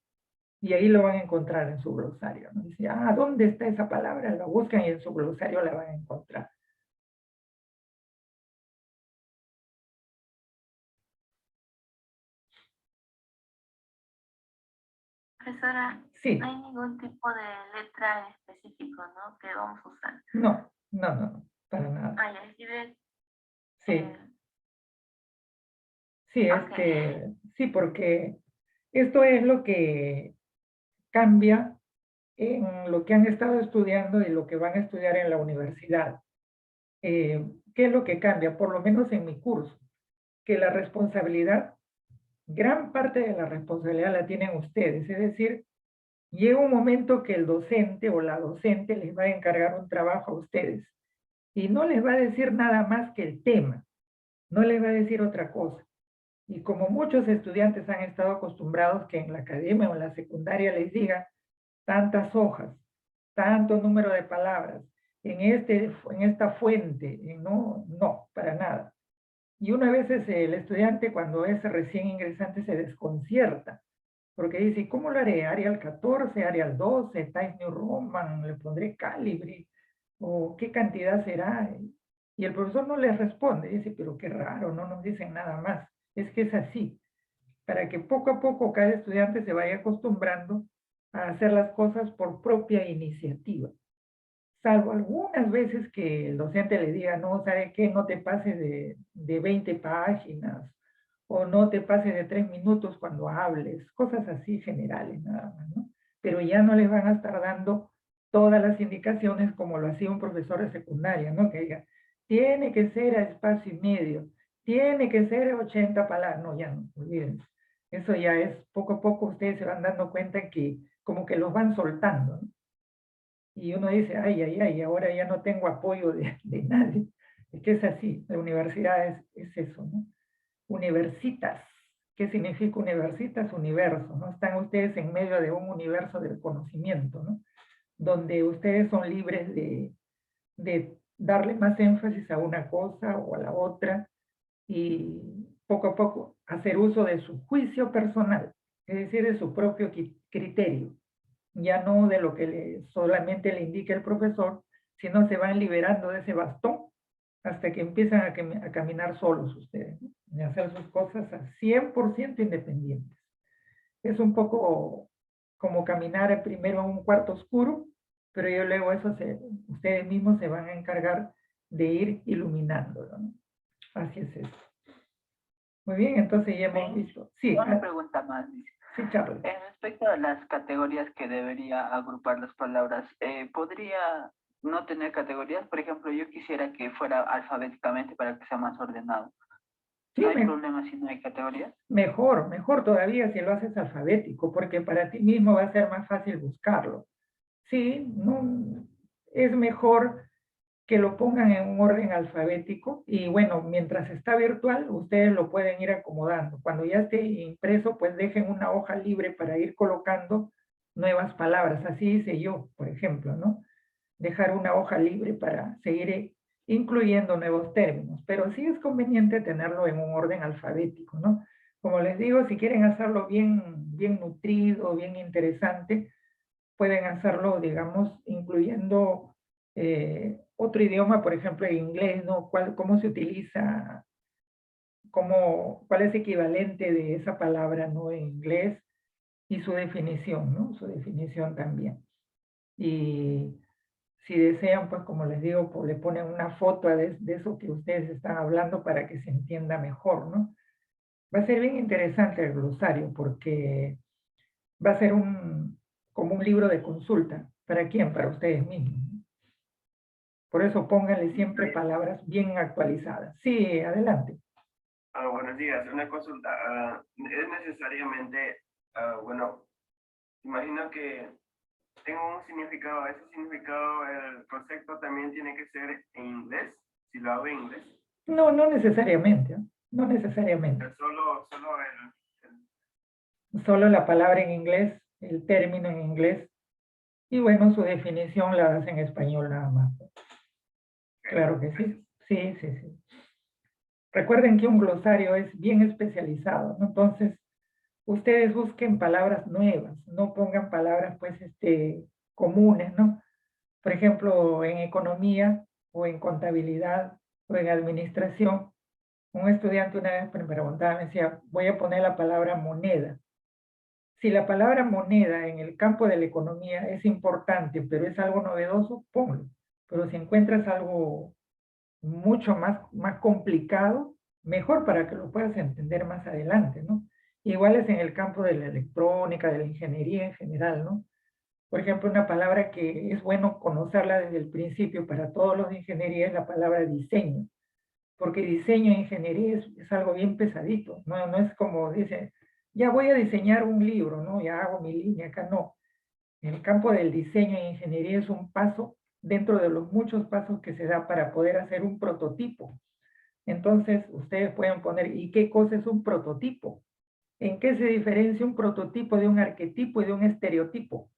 Y ahí lo van a encontrar en su glosario, ¿no? Dice, ah, ¿dónde está esa palabra? La buscan y en su glosario la van a encontrar. Profesora, Sí, no hay ningún tipo de letra en específico, ¿no? Que vamos a usar. no, para nada. Ah, ya, escribe, Sí, sí, ok. sí, porque esto es lo que cambia en lo que han estado estudiando y lo que van a estudiar en la universidad. ¿Qué es lo que cambia? Por lo menos en mi curso, que la responsabilidad, gran parte de la responsabilidad la tienen ustedes. Es decir, llega un momento que el docente o la docente les va a encargar un trabajo a ustedes y no les va a decir nada más que el tema, no les va a decir otra cosa. Y como muchos estudiantes han estado acostumbrados que en la academia o en la secundaria les diga tantas hojas, tanto número de palabras, en esta fuente, no, para nada. Y una vez el estudiante cuando es recién ingresante se desconcierta, porque dice, ¿cómo lo haré? Arial 14, Arial 12, Times New Roman, le pondré Calibri, o qué cantidad será. Y el profesor no les responde, dice, pero qué raro, no nos dicen nada más. Es que es así, para que poco a poco cada estudiante se vaya acostumbrando a hacer las cosas por propia iniciativa. Salvo algunas veces que el docente le diga, no, ¿sabe qué? No te pases de 20 páginas o no te pases de 3 minutos cuando hables, cosas así generales nada más, ¿no? Pero ya no les van a estar dando todas las indicaciones como lo hacía un profesor de secundaria, ¿no? Que diga, tiene que ser a espacio y medio, tiene que ser a 80 palabras, no, ya no, olvídense. Eso ya es, poco a poco ustedes se van dando cuenta que como que los van soltando, ¿no? Y uno dice, ay, ahora ya no tengo apoyo de nadie. Es que es así, la universidad es eso, ¿no? Universitas. ¿Qué significa universitas? Universo, ¿no? Están ustedes en medio de un universo del conocimiento, ¿no? Donde ustedes son libres de darle más énfasis a una cosa o a la otra y poco a poco hacer uso de su juicio personal, es decir, de su propio criterio, ya no de lo que solamente le indica el profesor, sino se van liberando de ese bastón hasta que empiezan a caminar solos ustedes, ¿no? Y a hacer sus cosas a 100% independientes. Es un poco como caminar primero a un cuarto oscuro, pero yo luego ustedes mismos se van a encargar de ir iluminándolo, ¿no? Así es eso. Muy bien, entonces ya hemos visto. Sí, Una pregunta más, dice. sí, Charles. Respecto a las categorías que debería agrupar las palabras, ¿podría no tener categorías? Por ejemplo, yo quisiera que fuera alfabéticamente para que sea más ordenado. Sí, ¿No hay problema si no hay categorías? mejor todavía si lo haces alfabético, porque para ti mismo va a ser más fácil buscarlo. Sí, no, es mejor que lo pongan en un orden alfabético y bueno, mientras está virtual, ustedes lo pueden ir acomodando. Cuando ya esté impreso, pues dejen una hoja libre para ir colocando nuevas palabras. Así hice yo, por ejemplo, ¿no? Dejar una hoja libre para seguir incluyendo nuevos términos, pero sí es conveniente tenerlo en un orden alfabético, ¿no? Como les digo, si quieren hacerlo bien nutrido, bien interesante, pueden hacerlo, digamos, incluyendo otro idioma, por ejemplo, el inglés, ¿no? ¿Cómo se utiliza? ¿Cuál es el equivalente de esa palabra, ¿no? En inglés y su definición, ¿no? Su definición también. Y si desean, pues como les digo, pues, le ponen una foto de eso que ustedes están hablando para que se entienda mejor, ¿no? Va a ser bien interesante el glosario porque va a ser como un libro de consulta. ¿Para quién? Para ustedes mismos, ¿no? Por eso pónganle siempre palabras bien actualizadas. Sí, adelante. Buenos días, una consulta. ¿Es necesariamente, bueno, imagino que tengo un significado, ese significado, el concepto también tiene que ser en inglés, si lo hago en inglés? No, no necesariamente, ¿eh? No necesariamente. Solo Solo la palabra en inglés, el término en inglés, y bueno, su definición la das en español nada más. Claro que sí. Sí, sí, sí. Recuerden que un glosario es bien especializado, ¿no? Entonces, ustedes busquen palabras nuevas, no pongan palabras pues comunes, ¿no? Por ejemplo, en economía o en contabilidad o en administración, un estudiante una vez me preguntaba, me decía, voy a poner la palabra moneda. Si la palabra moneda en el campo de la economía es importante, pero es algo novedoso, ponlo. Pero si encuentras algo mucho más complicado, mejor para que lo puedas entender más adelante, ¿no? Igual es en el campo de la electrónica, de la ingeniería en general, ¿no? Por ejemplo, una palabra que es bueno conocerla desde el principio para todos los de ingeniería es la palabra diseño, porque diseño e ingeniería es algo bien pesadito, ¿no? No es como dice, ya voy a diseñar un libro, ¿no? Ya hago mi línea, acá no. El campo del diseño e ingeniería es un paso dentro de los muchos pasos que se da para poder hacer un prototipo. Entonces, ustedes pueden poner, ¿y qué cosa es un prototipo? ¿En qué se diferencia un prototipo de un arquetipo y de un estereotipo?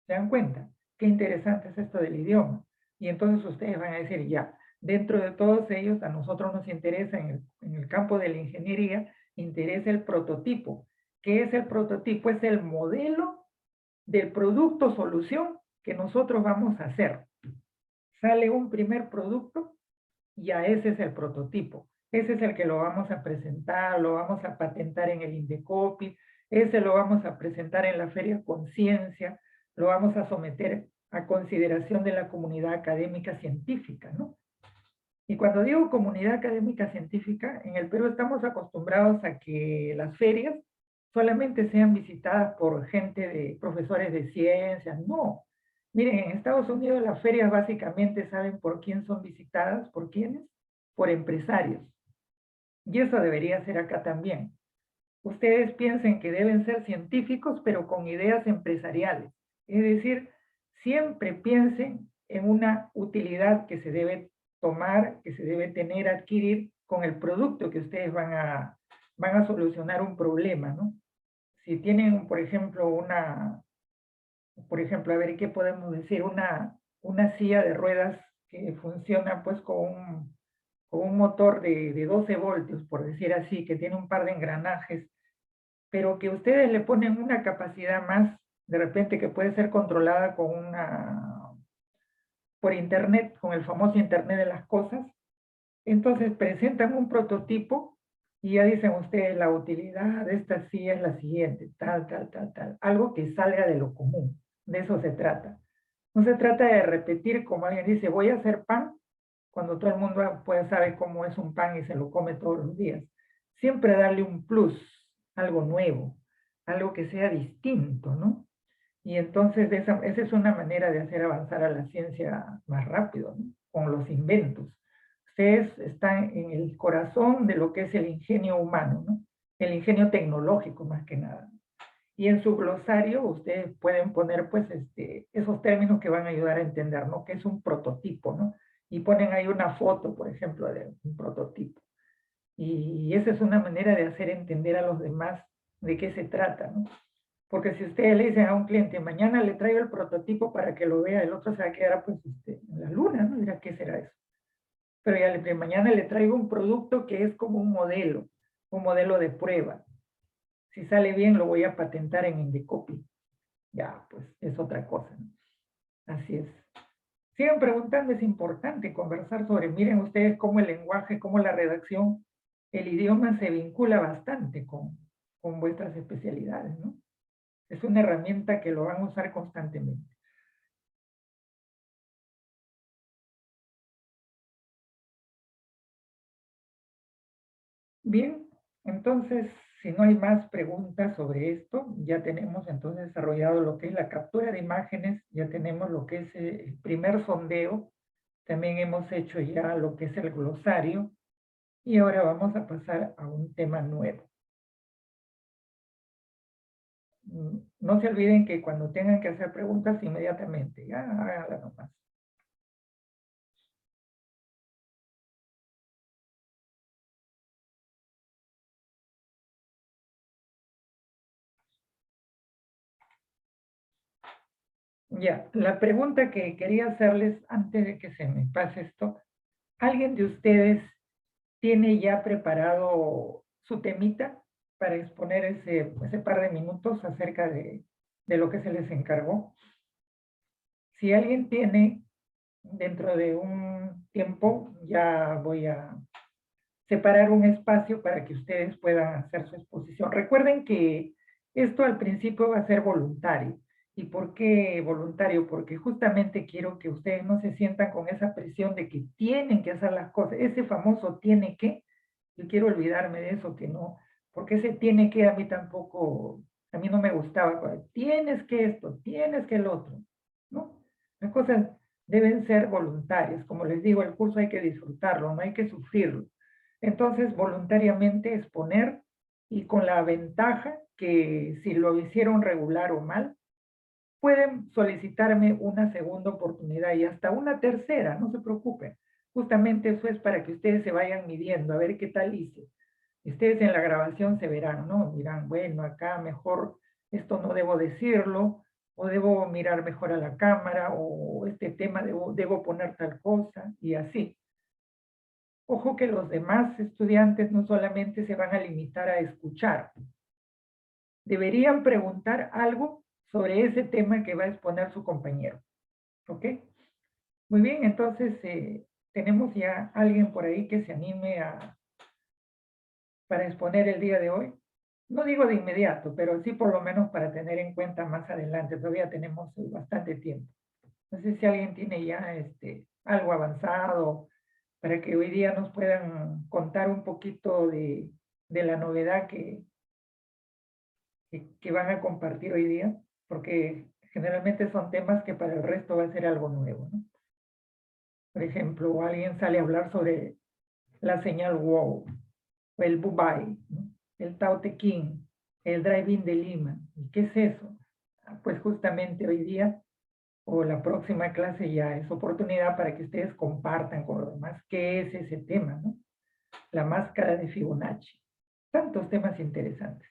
¿Se dan cuenta? Qué interesante es esto del idioma. Y entonces ustedes van a decir, ya, dentro de todos ellos, a nosotros nos interesa en el campo de la ingeniería, interesa el prototipo. ¿Qué es el prototipo? Es el modelo del producto o solución que nosotros vamos a hacer. Sale un primer producto y a ese es el prototipo. Ese es el que lo vamos a presentar, lo vamos a patentar en el Indecopi, ese lo vamos a presentar en la Feria Conciencia, lo vamos a someter a consideración de la comunidad académica científica, ¿no? Y cuando digo comunidad académica científica, en el Perú estamos acostumbrados a que las ferias solamente sean visitadas por gente de profesores de ciencias. No. Miren, en Estados Unidos las ferias básicamente saben por quién son visitadas, por quiénes, por empresarios. Y eso debería ser acá también. Ustedes piensen que deben ser científicos, pero con ideas empresariales. Es decir, siempre piensen en una utilidad que se debe tomar, que se debe tener, adquirir con el producto que ustedes van a solucionar un problema, ¿no? Si tienen, por ejemplo, a ver, ¿qué podemos decir? Una silla de ruedas que funciona pues con un motor de 12 voltios, por decir así, que tiene un par de engranajes, pero que ustedes le ponen una capacidad más, de repente que puede ser controlada por internet, con el famoso internet de las cosas. Entonces presentan un prototipo y ya dicen ustedes, la utilidad de esta silla es la siguiente, tal, tal, tal, tal. Algo que salga de lo común. De eso se trata. No se trata de repetir como alguien dice, voy a hacer pan, cuando todo el mundo pues sabe cómo es un pan y se lo come todos los días. Siempre darle un plus, algo nuevo, algo que sea distinto, ¿no? Y entonces esa es una manera de hacer avanzar a la ciencia más rápido, ¿no? Con los inventos. Ustedes están en el corazón de lo que es el ingenio humano, ¿no? El ingenio tecnológico más que nada. Y en su glosario ustedes pueden poner pues esos términos que van a ayudar a entender, ¿no? Que es un prototipo, ¿no? Y ponen ahí una foto, por ejemplo, de un prototipo. Y esa es una manera de hacer entender a los demás de qué se trata, ¿no? Porque si ustedes le dicen a un cliente, mañana le traigo el prototipo para que lo vea, el otro se va a quedar pues en la luna, ¿no? Dirá, ¿qué será eso? Pero ya mañana le traigo un producto que es como un modelo de prueba. Si sale bien, lo voy a patentar en Indecopi. Ya, pues es otra cosa, ¿no? Así es. Sigan preguntando, es importante conversar sobre, miren ustedes cómo el lenguaje, cómo la redacción, el idioma se vincula bastante con vuestras especialidades, ¿no? Es una herramienta que lo van a usar constantemente. Bien, entonces, si no hay más preguntas sobre esto, ya tenemos entonces desarrollado lo que es la captura de imágenes, ya tenemos lo que es el primer sondeo, también hemos hecho ya lo que es el glosario, y ahora vamos a pasar a un tema nuevo. No se olviden que cuando tengan que hacer preguntas, inmediatamente, ya háganla nomás. Ya, la pregunta que quería hacerles antes de que se me pase esto, ¿alguien de ustedes tiene ya preparado su temita? para exponer ese par de minutos acerca de lo que se les encargó. Si alguien tiene, dentro de un tiempo, ya voy a separar un espacio para que ustedes puedan hacer su exposición. Recuerden que esto al principio va a ser voluntario. ¿Y por qué voluntario? Porque justamente quiero que ustedes no se sientan con esa presión de que tienen que hacer las cosas. Ese famoso tiene que, yo quiero olvidarme de eso, que no, porque ese tiene que a mí tampoco, a mí no me gustaba. Tienes que esto, tienes que el otro, ¿no? Las cosas deben ser voluntarias. Como les digo, el curso hay que disfrutarlo, no hay que sufrirlo. Entonces, voluntariamente exponer y con la ventaja que si lo hicieron regular o mal, pueden solicitarme una segunda oportunidad y hasta una tercera, no se preocupen. Justamente eso es para que ustedes se vayan midiendo, a ver qué tal hice. Ustedes en la grabación se verán, ¿no? Dirán, bueno, acá mejor esto no debo decirlo, o debo mirar mejor a la cámara, o este tema debo poner tal cosa, y así. Ojo que los demás estudiantes no solamente se van a limitar a escuchar, deberían preguntar algo sobre ese tema que va a exponer su compañero. ¿Ok? Muy bien, entonces tenemos ya alguien por ahí que se anime para exponer el día de hoy. No digo de inmediato, pero sí por lo menos para tener en cuenta más adelante. Todavía tenemos bastante tiempo. No sé si alguien tiene ya algo avanzado para que hoy día nos puedan contar un poquito de la novedad que van a compartir hoy día, porque generalmente son temas que para el resto va a ser algo nuevo, ¿no? Por ejemplo, alguien sale a hablar sobre la señal WOW, o el Bubai, ¿no? El Tao Te Ching, el Drive-In de Lima. ¿Y qué es eso? Pues justamente hoy día o la próxima clase ya es oportunidad para que ustedes compartan con los demás qué es ese tema, ¿no? La máscara de Fibonacci. Tantos temas interesantes.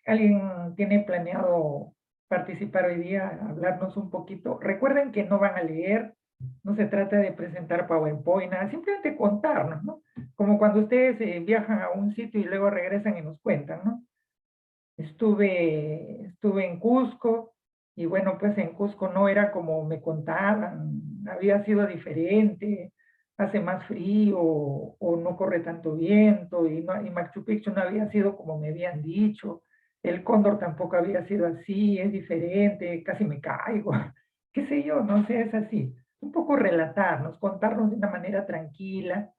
¿Alguien tiene planeado participar hoy día, hablarnos un poquito? Recuerden que no van a leer, no se trata de presentar PowerPoint, nada, simplemente contarnos, ¿no? Como cuando ustedes viajan a un sitio y luego regresan y nos cuentan, ¿no? Estuve en Cusco y bueno, pues en Cusco no era como me contaban, había sido diferente, hace más frío o no corre tanto viento y Machu Picchu no había sido como me habían dicho, el Cóndor tampoco había sido así, es diferente, casi me caigo, qué sé yo, no sé, es así. Un poco relatarnos, contarnos de una manera tranquila,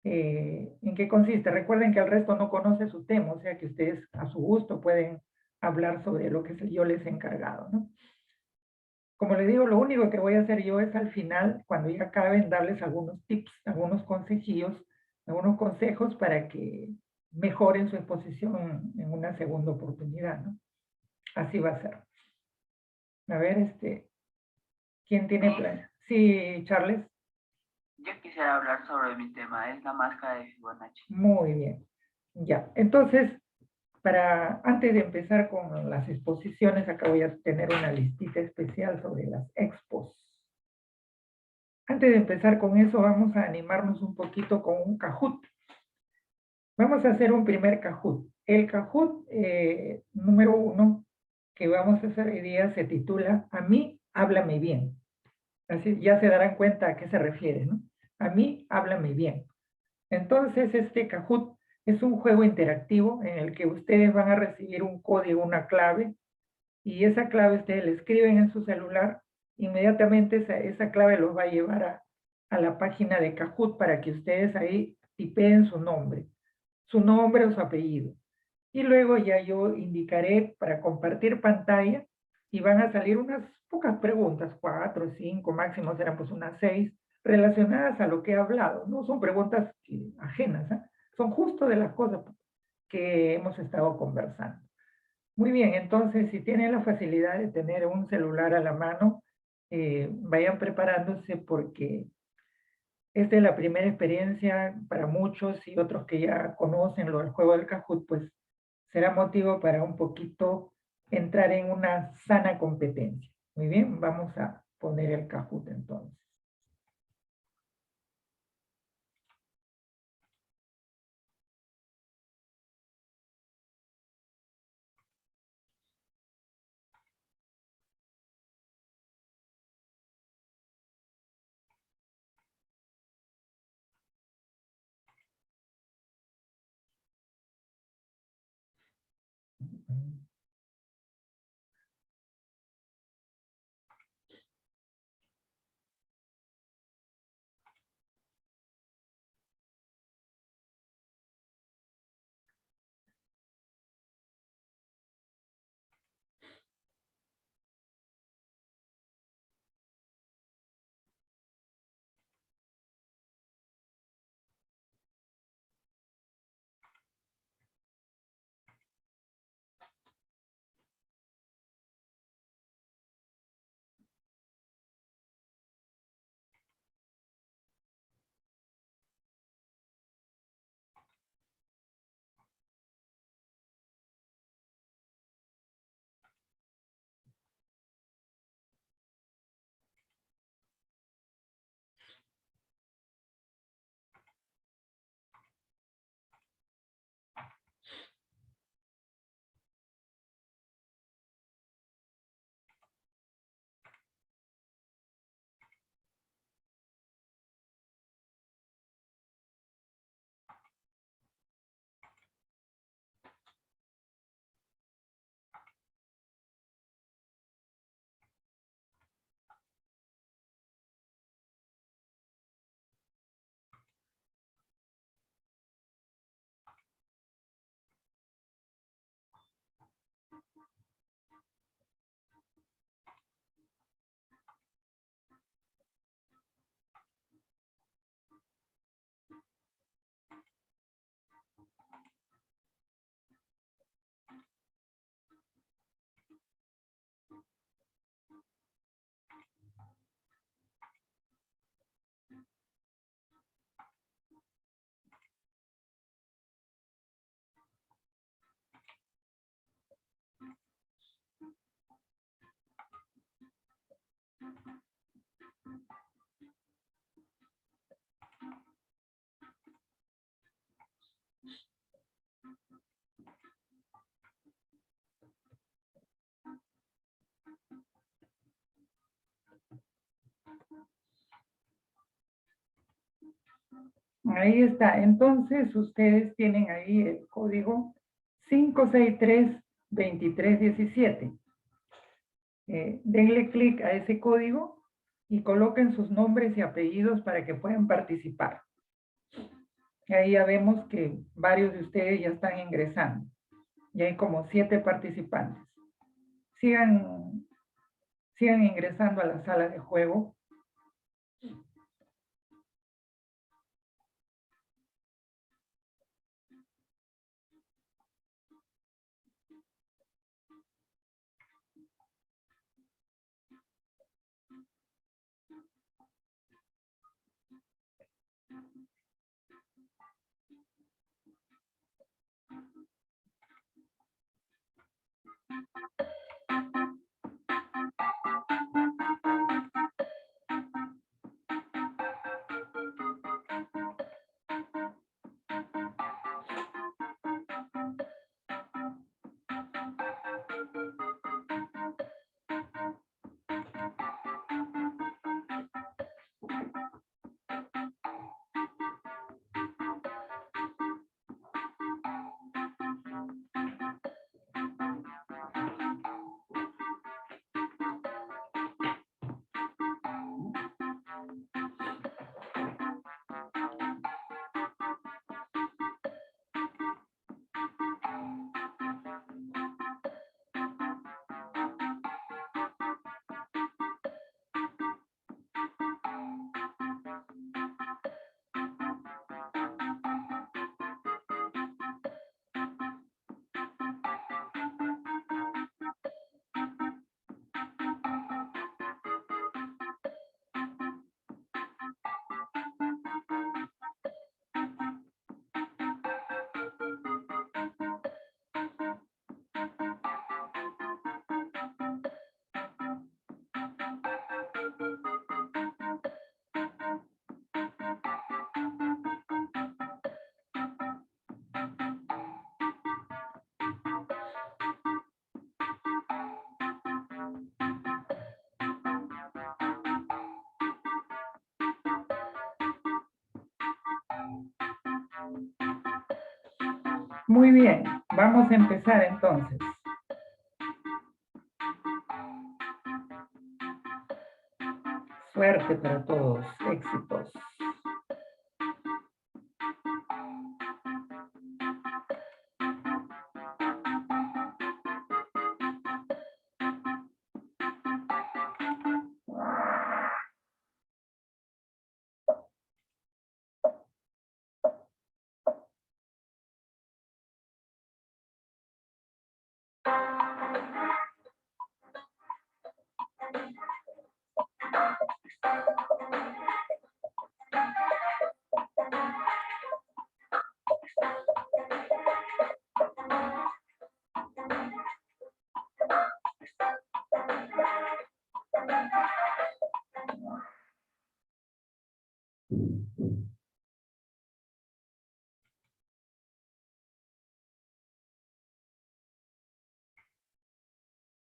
en qué consiste. Recuerden que el resto no conoce su tema, o sea que ustedes a su gusto pueden hablar sobre lo que yo les he encargado, ¿no? Como les digo, lo único que voy a hacer yo es al final, cuando ya acaben, darles algunos tips, algunos consejillos, algunos consejos para que mejoren su exposición en una segunda oportunidad, ¿no? Así va a ser. A ver, ¿quién tiene plan? Sí, Charles. Yo quisiera hablar sobre mi tema, es la máscara de Fibonacci. Muy bien. Ya, entonces, antes de empezar con las exposiciones, acá voy a tener una listita especial sobre las expos. Antes de empezar con eso, vamos a animarnos un poquito con un Kahoot. Vamos a hacer un primer Kahoot. El Kahoot número 1 que vamos a hacer hoy día se titula A mí, háblame bien. Así ya se darán cuenta a qué se refiere, ¿no? A mí, háblame bien. Entonces, este Kahoot es un juego interactivo en el que ustedes van a recibir un código, una clave, y esa clave ustedes la escriben en su celular, inmediatamente esa clave los va a llevar a la página de Kahoot para que ustedes ahí tipeen su nombre o su apellido. Y luego ya yo indicaré para compartir pantalla y van a salir unas pocas preguntas, 4, 5, máximo serán pues unas 6, relacionadas a lo que he hablado. No son preguntas ajenas, ¿eh? Son justo de las cosas que hemos estado conversando. Muy bien, entonces si tienen la facilidad de tener un celular a la mano, vayan preparándose porque esta es la primera experiencia para muchos y otros que ya conocen lo del juego del Kahoot, pues será motivo para un poquito entrar en una sana competencia. Muy bien, vamos a poner el Kahoot entonces. Ahí está. Entonces, ustedes tienen ahí el código 563-2317. Denle clic a ese código y coloquen sus nombres y apellidos para que puedan participar. Ahí ya vemos que varios de ustedes ya están ingresando. Ya hay como 7 participantes. Sigan ingresando a la sala de juego. Muy bien, vamos a empezar entonces. Suerte para todos. Éxitos.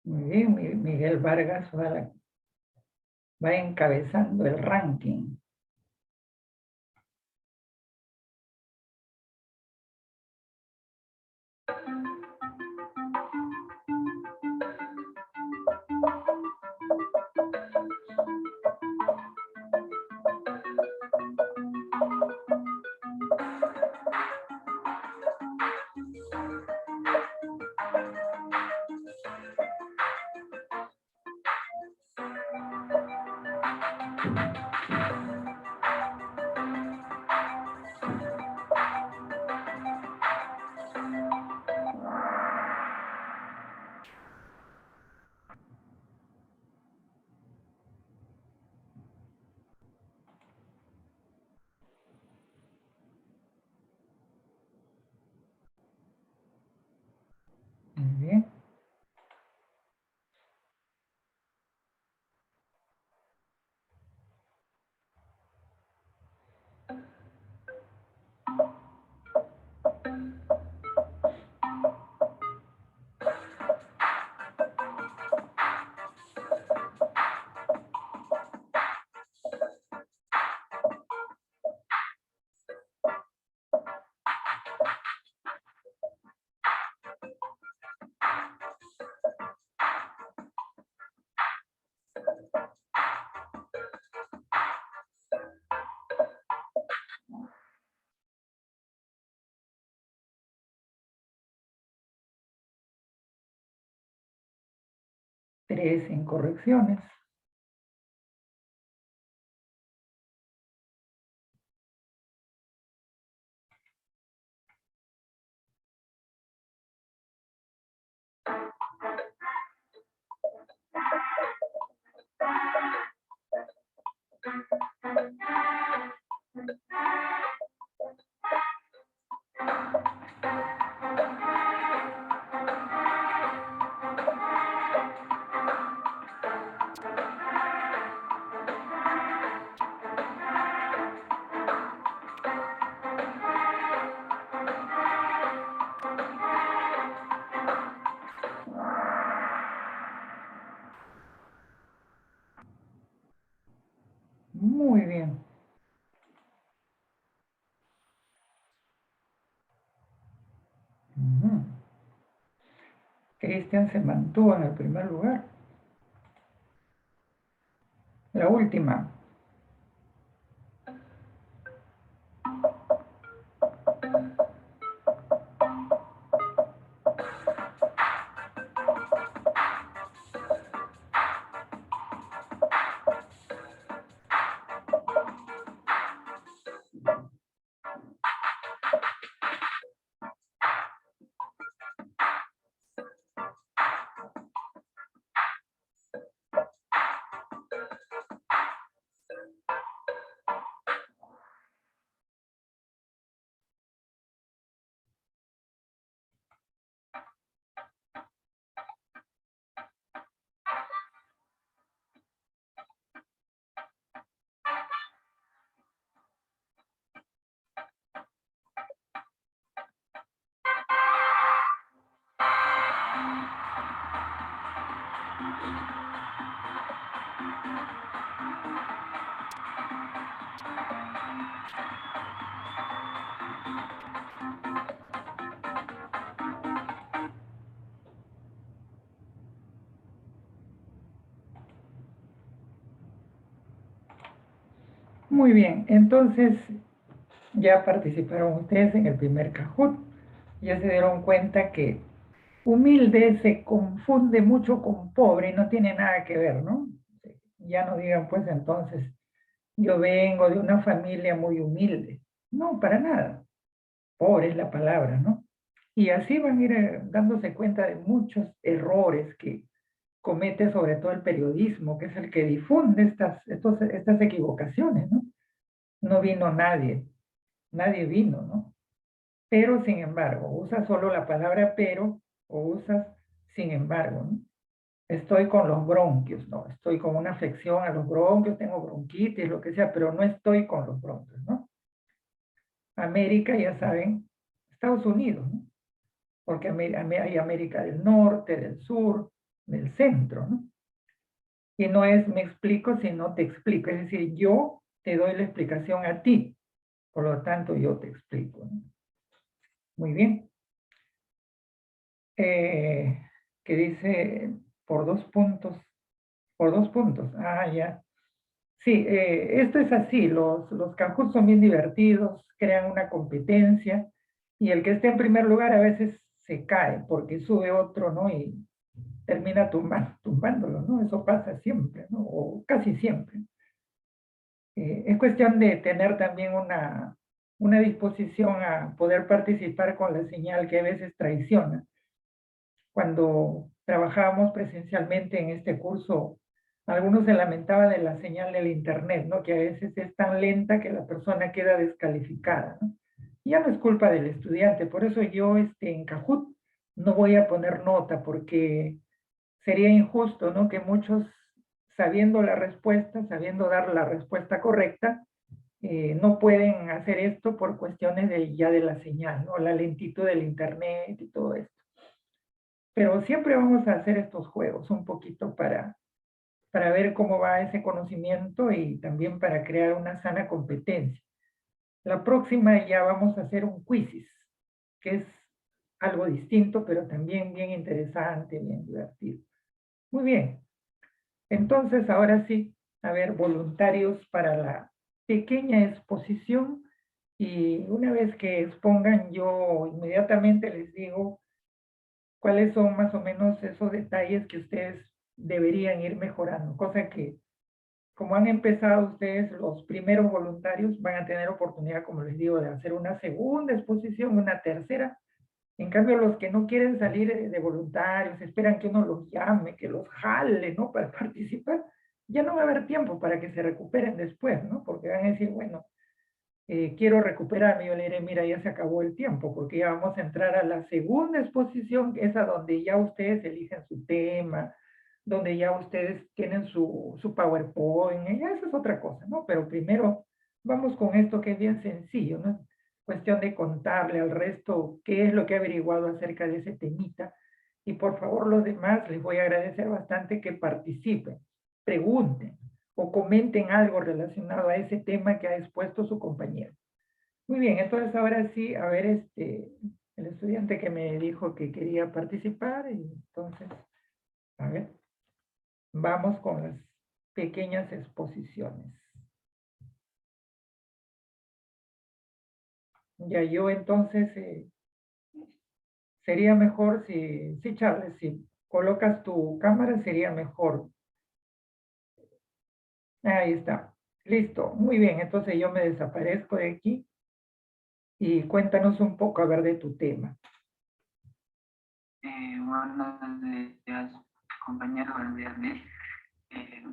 Muy bien, Miguel Vargas va encabezando el ranking. Muy bien. Tres incorrecciones. Muy bien. Ujú. Cristian se mantuvo en el primer lugar. La última. Muy bien, entonces ya participaron ustedes en el primer Kahoot. Ya se dieron cuenta que humilde se confunde mucho con pobre y no tiene nada que ver, ¿no? Ya no digan pues entonces, yo vengo de una familia muy humilde. No, para nada. Pobre es la palabra, ¿no? Y así van a ir dándose cuenta de muchos errores que comete sobre todo el periodismo, que es el que difunde estas equivocaciones, ¿no? No vino nadie, nadie vino, ¿no? Pero sin embargo, usas solo la palabra pero o usas sin embargo, ¿no? Estoy con los bronquios, no, estoy con una afección a los bronquios, tengo bronquitis, lo que sea, pero no estoy con los bronquios, ¿no? América, ya saben, Estados Unidos, ¿no? Porque hay América del Norte, del Sur, del Centro, ¿no? Y no es me explico, sino te explico, es decir, yo te doy la explicación a ti, por lo tanto yo te explico, ¿no? Muy bien. Que dice por 2 puntos, por 2 puntos, ah, ya. Sí, esto es así, los Kahoot son bien divertidos, crean una competencia y el que esté en primer lugar a veces se cae porque sube otro, ¿no? Y termina tumbándolo, ¿no? Eso pasa siempre, ¿no? O casi siempre. Es cuestión de tener también una disposición a poder participar con la señal que a veces traiciona. Cuando trabajábamos presencialmente en este curso, algunos se lamentaban de la señal del internet, ¿no? Que a veces es tan lenta que la persona queda descalificada, ¿no? Ya no es culpa del estudiante, por eso yo en Kahoot no voy a poner nota, porque sería injusto, ¿no? Que muchos, sabiendo la respuesta, sabiendo dar la respuesta correcta, no pueden hacer esto por cuestiones ya de la señal, ¿no? La lentitud del internet y todo esto. Pero siempre vamos a hacer estos juegos un poquito para ver cómo va ese conocimiento y también para crear una sana competencia. La próxima ya vamos a hacer un quizzes, que es algo distinto, pero también bien interesante, bien divertido. Muy bien. Entonces, ahora sí, a ver, voluntarios para la pequeña exposición. Y una vez que expongan, yo inmediatamente les digo cuáles son más o menos esos detalles que ustedes deberían ir mejorando, cosa que como han empezado ustedes los primeros voluntarios, van a tener oportunidad, como les digo, de hacer una segunda exposición, una tercera. En cambio, los que no quieren salir de voluntarios, esperan que uno los llame, que los jale, ¿no? Para participar, ya no va a haber tiempo para que se recuperen después, ¿no? Porque van a decir, bueno, quiero recuperarme, yo le diré, mira, ya se acabó el tiempo, porque ya vamos a entrar a la segunda exposición, que es a donde ya ustedes eligen su tema, donde ya ustedes tienen su PowerPoint, y esa es otra cosa, ¿no? Pero primero vamos con esto que es bien sencillo, ¿no? Cuestión de contarle al resto qué es lo que he averiguado acerca de ese temita. Y por favor, los demás, les voy a agradecer bastante que participen, pregunten, o comenten algo relacionado a ese tema que ha expuesto su compañero. Muy bien, entonces ahora sí, a ver, el estudiante que me dijo que quería participar, y entonces, a ver, vamos con las pequeñas exposiciones. Ya yo entonces, sería mejor si Charles, si colocas tu cámara, sería mejor. Ahí está. Listo, muy bien, entonces yo me desaparezco de aquí. Y cuéntanos un poco, a ver, de tu tema. Buenos días, compañero, buenos días, Liz.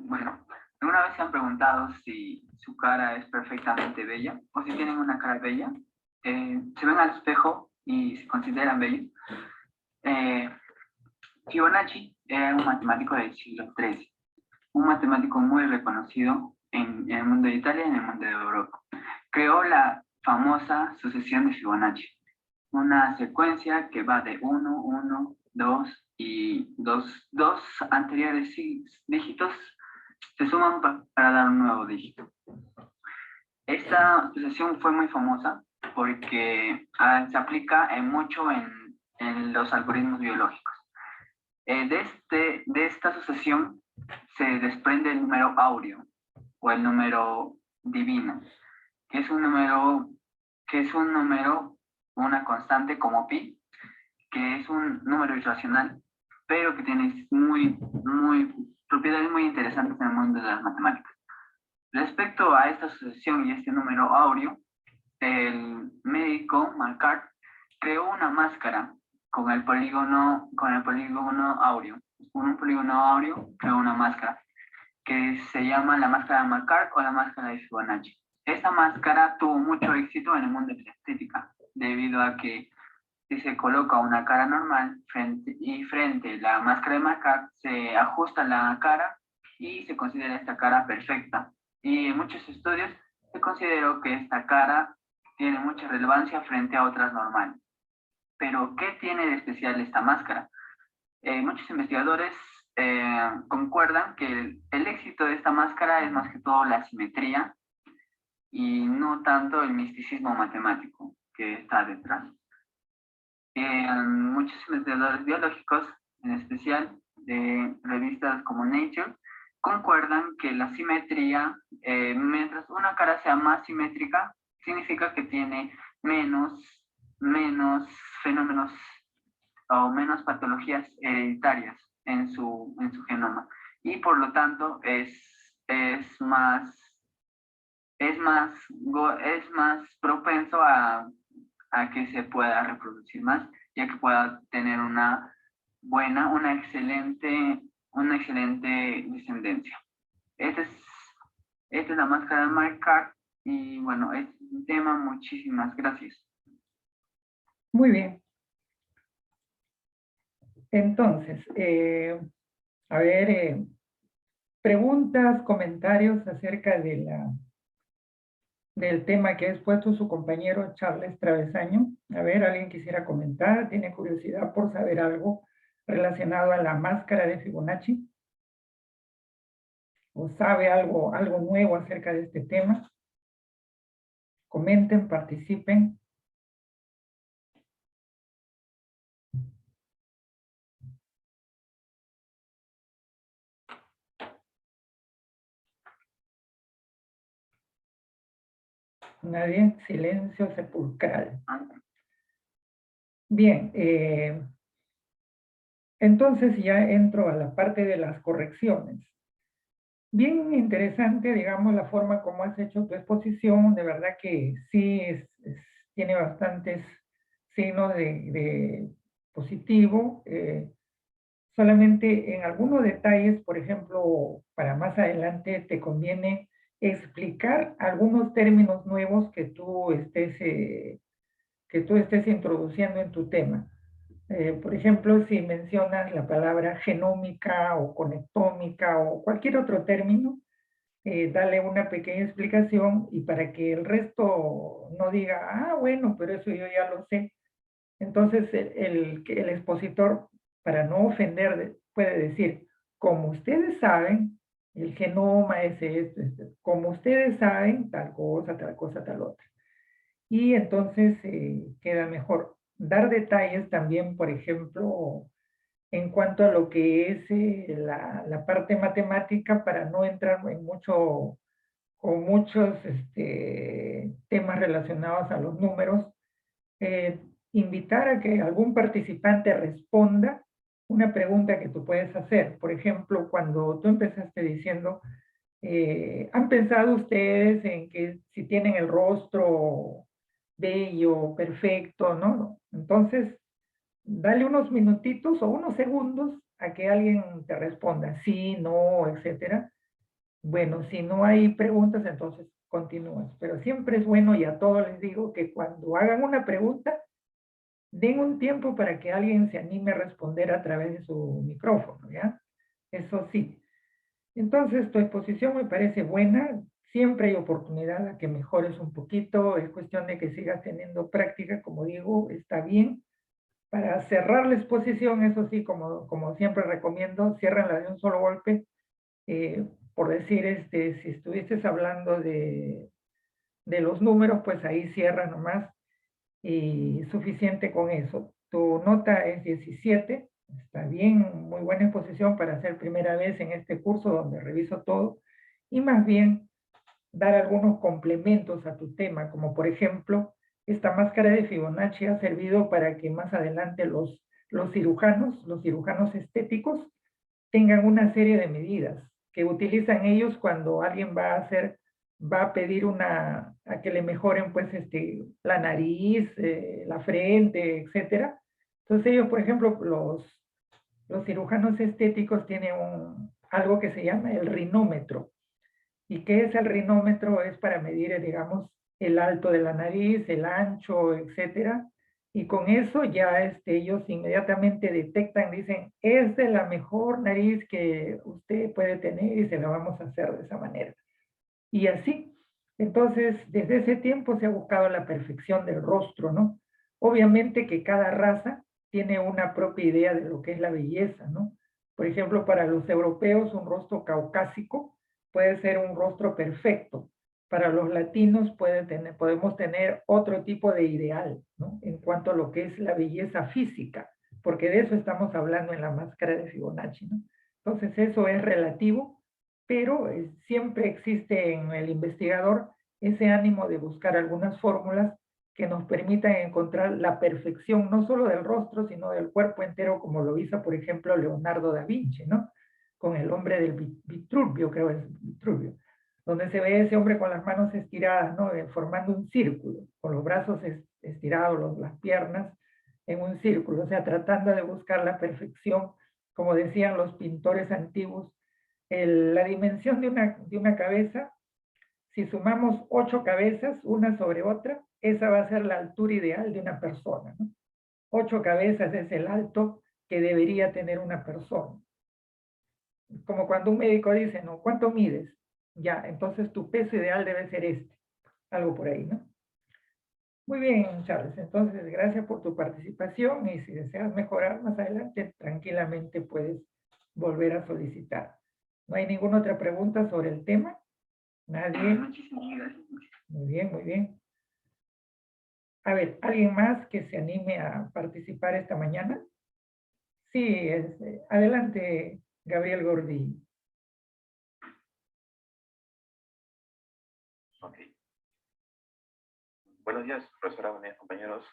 Bueno, ¿alguna vez se han preguntado si su cara es perfectamente bella o si tienen una cara bella? ¿Se ven al espejo y se consideran bellos? Fibonacci era un matemático del siglo XIII, un matemático muy reconocido en el mundo de Italia y en el mundo de Europa. Creó la famosa sucesión de Fibonacci, una secuencia que va de 1, 1, 2 y dos anteriores dígitos se suman para dar un nuevo dígito. Esta sucesión fue muy famosa porque se aplica mucho en los algoritmos biológicos. De esta sucesión se desprende el número áureo o el número divino, que es un número, una constante como pi, que es un número irracional, pero que tiene propiedades muy interesantes en el mundo de las matemáticas. Respecto a esta sucesión y este número áureo, el médico Markart creó una máscara con el polígono áureo. Con un polígono áureo creó una máscara que se llama la máscara de Markart o la máscara de Fibonacci. Esta máscara tuvo mucho éxito en el mundo de la estética, debido a que si se coloca una cara normal frente a la máscara de Markart, se ajusta la cara y se considera esta cara perfecta. Y en muchos estudios se consideró que esta cara tiene mucha relevancia frente a otras normales. Pero, ¿qué tiene de especial esta máscara? Muchos investigadores concuerdan que el éxito de esta máscara es más que todo la simetría y no tanto el misticismo matemático que está detrás. Muchos investigadores biológicos, en especial de revistas como Nature, concuerdan que la simetría, mientras una cara sea más simétrica, significa que tiene menos fenómenos o menos patologías hereditarias en su genoma. Y por lo tanto es más propenso a que se pueda reproducir más, ya que pueda tener una excelente descendencia. Esta es la máscara de Markart y bueno, es un tema. Muchísimas gracias. Muy bien. Entonces, a ver, preguntas, comentarios acerca de del tema que ha expuesto su compañero Charles Travesaño. A ver, ¿alguien quisiera comentar? ¿Tiene curiosidad por saber algo relacionado a la máscara de Fibonacci? ¿O sabe algo nuevo acerca de este tema? Comenten, participen. Nadie, silencio sepulcral. Bien, entonces ya entro a la parte de las correcciones. Bien interesante, digamos, la forma como has hecho tu exposición, de verdad que sí tiene bastantes signos de positivo. Solamente en algunos detalles, por ejemplo, para más adelante te conviene explicar algunos términos nuevos que tú estés introduciendo en tu tema. Por ejemplo, si mencionas la palabra genómica o conectómica o cualquier otro término, dale una pequeña explicación y para que el resto no diga, ah, bueno, pero eso yo ya lo sé. Entonces, el expositor, para no ofender, puede decir, como ustedes saben, el genoma es esto, como ustedes saben, tal cosa, tal otra. Y entonces queda mejor dar detalles también, por ejemplo, en cuanto a lo que es la parte matemática para no entrar en con muchos temas relacionados a los números. Invitar a que algún participante responda una pregunta que tú puedes hacer. Por ejemplo, cuando tú empezaste diciendo, ¿han pensado ustedes en que si tienen el rostro bello, perfecto, no? Entonces, dale unos minutitos o unos segundos a que alguien te responda, sí, no, etcétera. Bueno, si no hay preguntas, entonces continúas. Pero siempre es bueno, y a todos les digo, que cuando hagan una pregunta, den un tiempo para que alguien se anime a responder a través de su micrófono, ¿ya? Eso sí. Entonces, tu exposición me parece buena. Siempre hay oportunidad a que mejores un poquito. Es cuestión de que sigas teniendo práctica, como digo, está bien. Para cerrar la exposición, eso sí, como siempre recomiendo, ciérrenla de un solo golpe. Por decir, si estuvieses hablando de los números, pues ahí cierra nomás y suficiente con eso. Tu nota es 17, está bien, muy buena exposición para ser primera vez en este curso donde reviso todo, y más bien dar algunos complementos a tu tema, como por ejemplo, esta máscara de Fibonacci ha servido para que más adelante los cirujanos estéticos, tengan una serie de medidas que utilizan ellos cuando alguien va a pedir a que le mejoren pues la nariz, la frente, etcétera. Entonces ellos, por ejemplo, los cirujanos estéticos tienen algo que se llama el rinómetro. ¿Y qué es el rinómetro? Es para medir, digamos, el alto de la nariz, el ancho, etcétera. Y con eso ya ellos inmediatamente detectan, dicen, es de la mejor nariz que usted puede tener y se la vamos a hacer de esa manera. Y así. Entonces, desde ese tiempo se ha buscado la perfección del rostro, ¿no? Obviamente que cada raza tiene una propia idea de lo que es la belleza, ¿no? Por ejemplo, para los europeos, un rostro caucásico puede ser un rostro perfecto. Para los latinos podemos tener otro tipo de ideal, ¿no? En cuanto a lo que es la belleza física, porque de eso estamos hablando en la máscara de Fibonacci, ¿no? Entonces, eso es relativo, pero siempre existe en el investigador ese ánimo de buscar algunas fórmulas que nos permitan encontrar la perfección, no solo del rostro, sino del cuerpo entero, como lo hizo, por ejemplo, Leonardo da Vinci, ¿no? Con el hombre del Vitruvio, creo es Vitruvio, donde se ve ese hombre con las manos estiradas, ¿no? Formando un círculo, con los brazos estirados, las piernas en un círculo, o sea, tratando de buscar la perfección, como decían los pintores antiguos, la dimensión de una cabeza, si sumamos 8 cabezas, una sobre otra, esa va a ser la altura ideal de una persona, ¿no? 8 cabezas es el alto que debería tener una persona. Como cuando un médico dice, ¿no? ¿Cuánto mides? Ya, entonces tu peso ideal debe ser algo por ahí, ¿no? Muy bien, Charles, entonces gracias por tu participación y si deseas mejorar más adelante, tranquilamente puedes volver a solicitar. ¿No hay ninguna otra pregunta sobre el tema? ¿Nadie? Muchísimas gracias. Muy bien, muy bien. A ver, ¿alguien más que se anime a participar esta mañana? Sí, adelante, Gabriel Gordillo. Ok. Buenos días, profesora, buenos días, compañeros.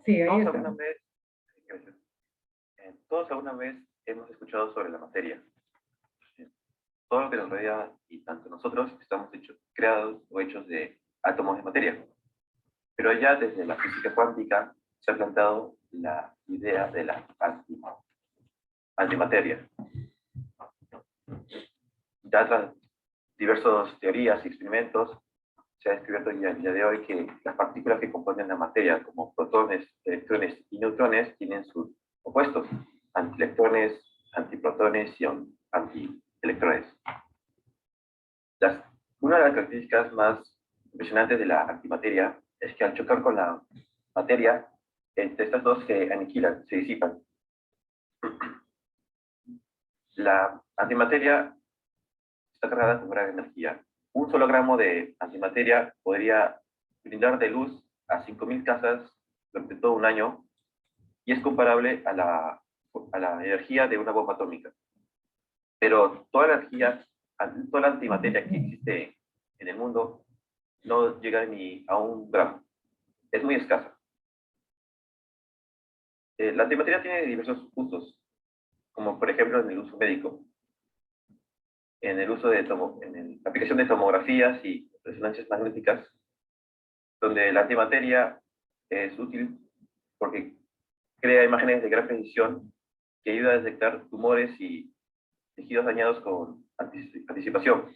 Sí, ahí Todos está. alguna vez, todos alguna vez hemos escuchado sobre la materia. Todo lo que nos rodea y tanto nosotros estamos creados o hechos de átomos de materia. Pero ya desde la física cuántica se ha planteado la idea de la antimateria. Ya tras diversas teorías y experimentos, se ha descubierto ya el día de hoy que las partículas que componen la materia, como protones, electrones y neutrones, tienen sus opuestos, antielectrones, antiprotones y antielectrones. Una de las características más impresionantes de la antimateria es que al chocar con la materia, estas dos se aniquilan, se disipan. La antimateria está cargada con gran energía. Un solo gramo de antimateria podría brindar de luz a 5.000 casas durante todo un año y es comparable a la energía de una bomba atómica. Pero toda la energía, toda la antimateria que existe en el mundo no llega ni a 1 gramo. Es muy escasa. La antimateria tiene diversos usos, como por ejemplo en el uso médico, en el uso de la aplicación de tomografías y resonancias magnéticas, donde la antimateria es útil porque crea imágenes de gran precisión que ayuda a detectar tumores y tejidos dañados con anticipación.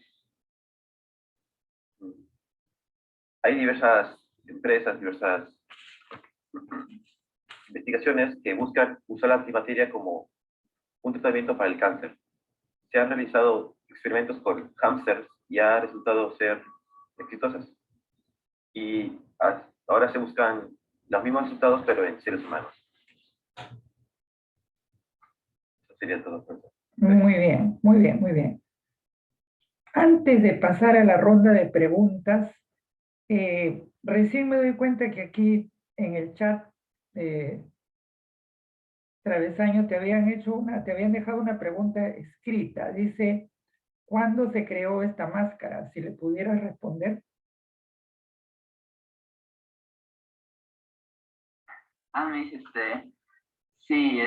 Hay diversas empresas, diversas investigaciones que buscan usar la antimateria como un tratamiento para el cáncer. Se han realizado experimentos con hámsters y ha resultado ser exitosas. Y ahora se buscan los mismos resultados, pero en seres humanos. Eso sería todo. Muy bien, muy bien, muy bien. Antes de pasar a la ronda de preguntas, recién me doy cuenta que aquí en el chat, Travesaño, te habían dejado una pregunta escrita. Dice, ¿Cuándo se creó esta máscara? Si le pudieras responder. Me dice sí,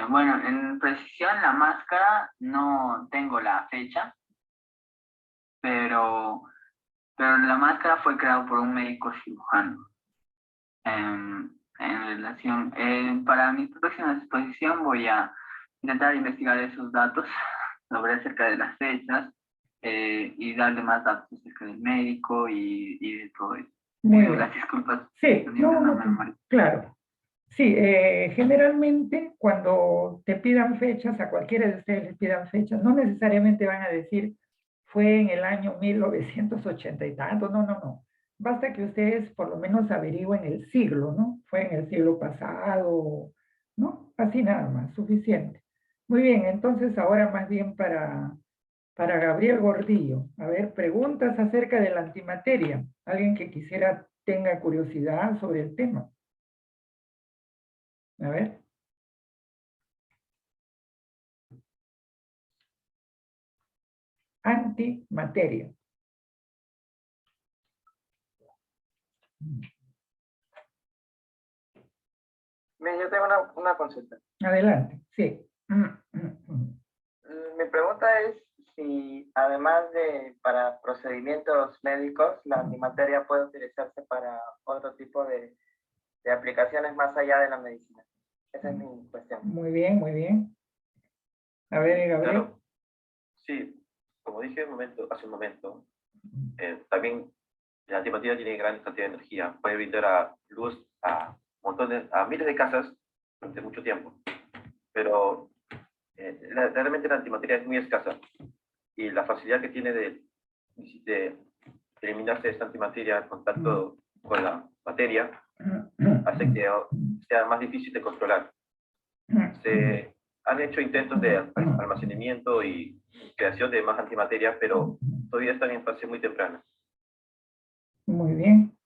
bueno, en precisión la máscara no tengo la fecha, pero la máscara fue creada por un médico cirujano. En relación, para mi próxima exposición voy a intentar investigar esos datos sobre acerca de las fechas y darle más datos acerca del médico y de todo eso. Muy bien. Las disculpas. Sí, no, no, claro. Sí, generalmente cuando te pidan fechas, a cualquiera de ustedes les pidan fechas, no necesariamente van a decir fue en el año 1980 y tanto, no, no, no. Basta que ustedes por lo menos averigüen el siglo, ¿no? Fue en el siglo pasado, ¿no? Así nada más, suficiente. Muy bien, entonces ahora más bien para Gabriel Gordillo. A ver, preguntas acerca de la antimateria. Alguien que tenga curiosidad sobre el tema. A ver. Antimateria. Yo tengo una consulta. Adelante, sí. Mi pregunta es si además de para procedimientos médicos, la antimateria puede utilizarse para otro tipo de aplicaciones más allá de la medicina. Esa es mi cuestión. Muy bien, muy bien. A ver, Gabriel. Claro. Sí, como dije hace un momento, también la antimateria tiene gran cantidad de energía. Puede brindar luz a miles de casas durante mucho tiempo. Pero realmente la antimateria es muy escasa. Y la facilidad que tiene de eliminarse esta antimateria en contacto con la materia hace que sea más difícil de controlar. Se han hecho intentos de almacenamiento y creación de más antimateria, pero todavía están en fase muy temprana. Muy bien.